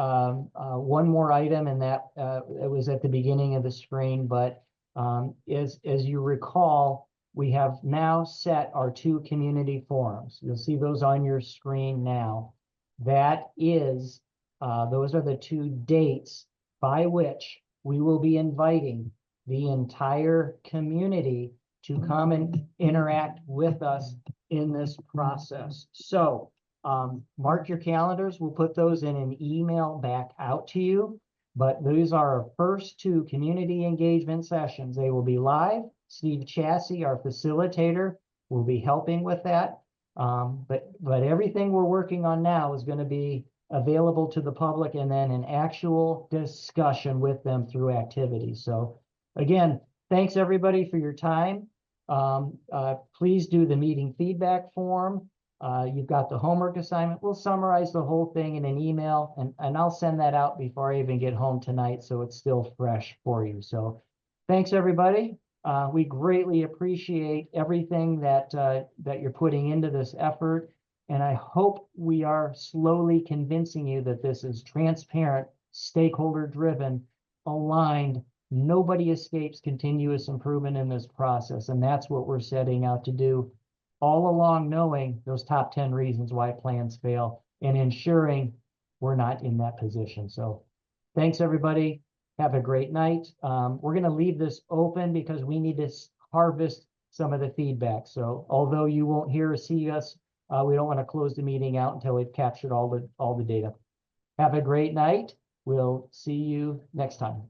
Speaker 1: one more item, and that it was at the beginning of the screen, but as you recall, we have now set our 2 community forums. You'll see those on your screen now. That is, those are the 2 dates by which we will be inviting the entire community to come and interact with us in this process. So mark your calendars. We'll put those in an email back out to you. But these are our first 2 community engagement sessions. They will be live. Steve Chassie, our facilitator, will be helping with that. But everything we're working on now is going to be available to the public and then an actual discussion with them through activities. So again, thanks everybody for your time. Please do the meeting feedback form. You've got the homework assignment. We'll summarize the whole thing in an email and I'll send that out before I even get home tonight, so it's still fresh for you. So thanks everybody. We greatly appreciate everything that you're putting into this effort. And I hope we are slowly convincing you that this is transparent, stakeholder driven, aligned. Nobody escapes continuous improvement in this process. And that's what we're setting out to do, all along knowing those top 10 reasons why plans fail and ensuring we're not in that position. So thanks everybody. Have a great night. We're going to leave this open because we need to harvest some of the feedback. So although you won't hear or see us, we don't want to close the meeting out until we've captured all the data. Have a great night. We'll see you next time.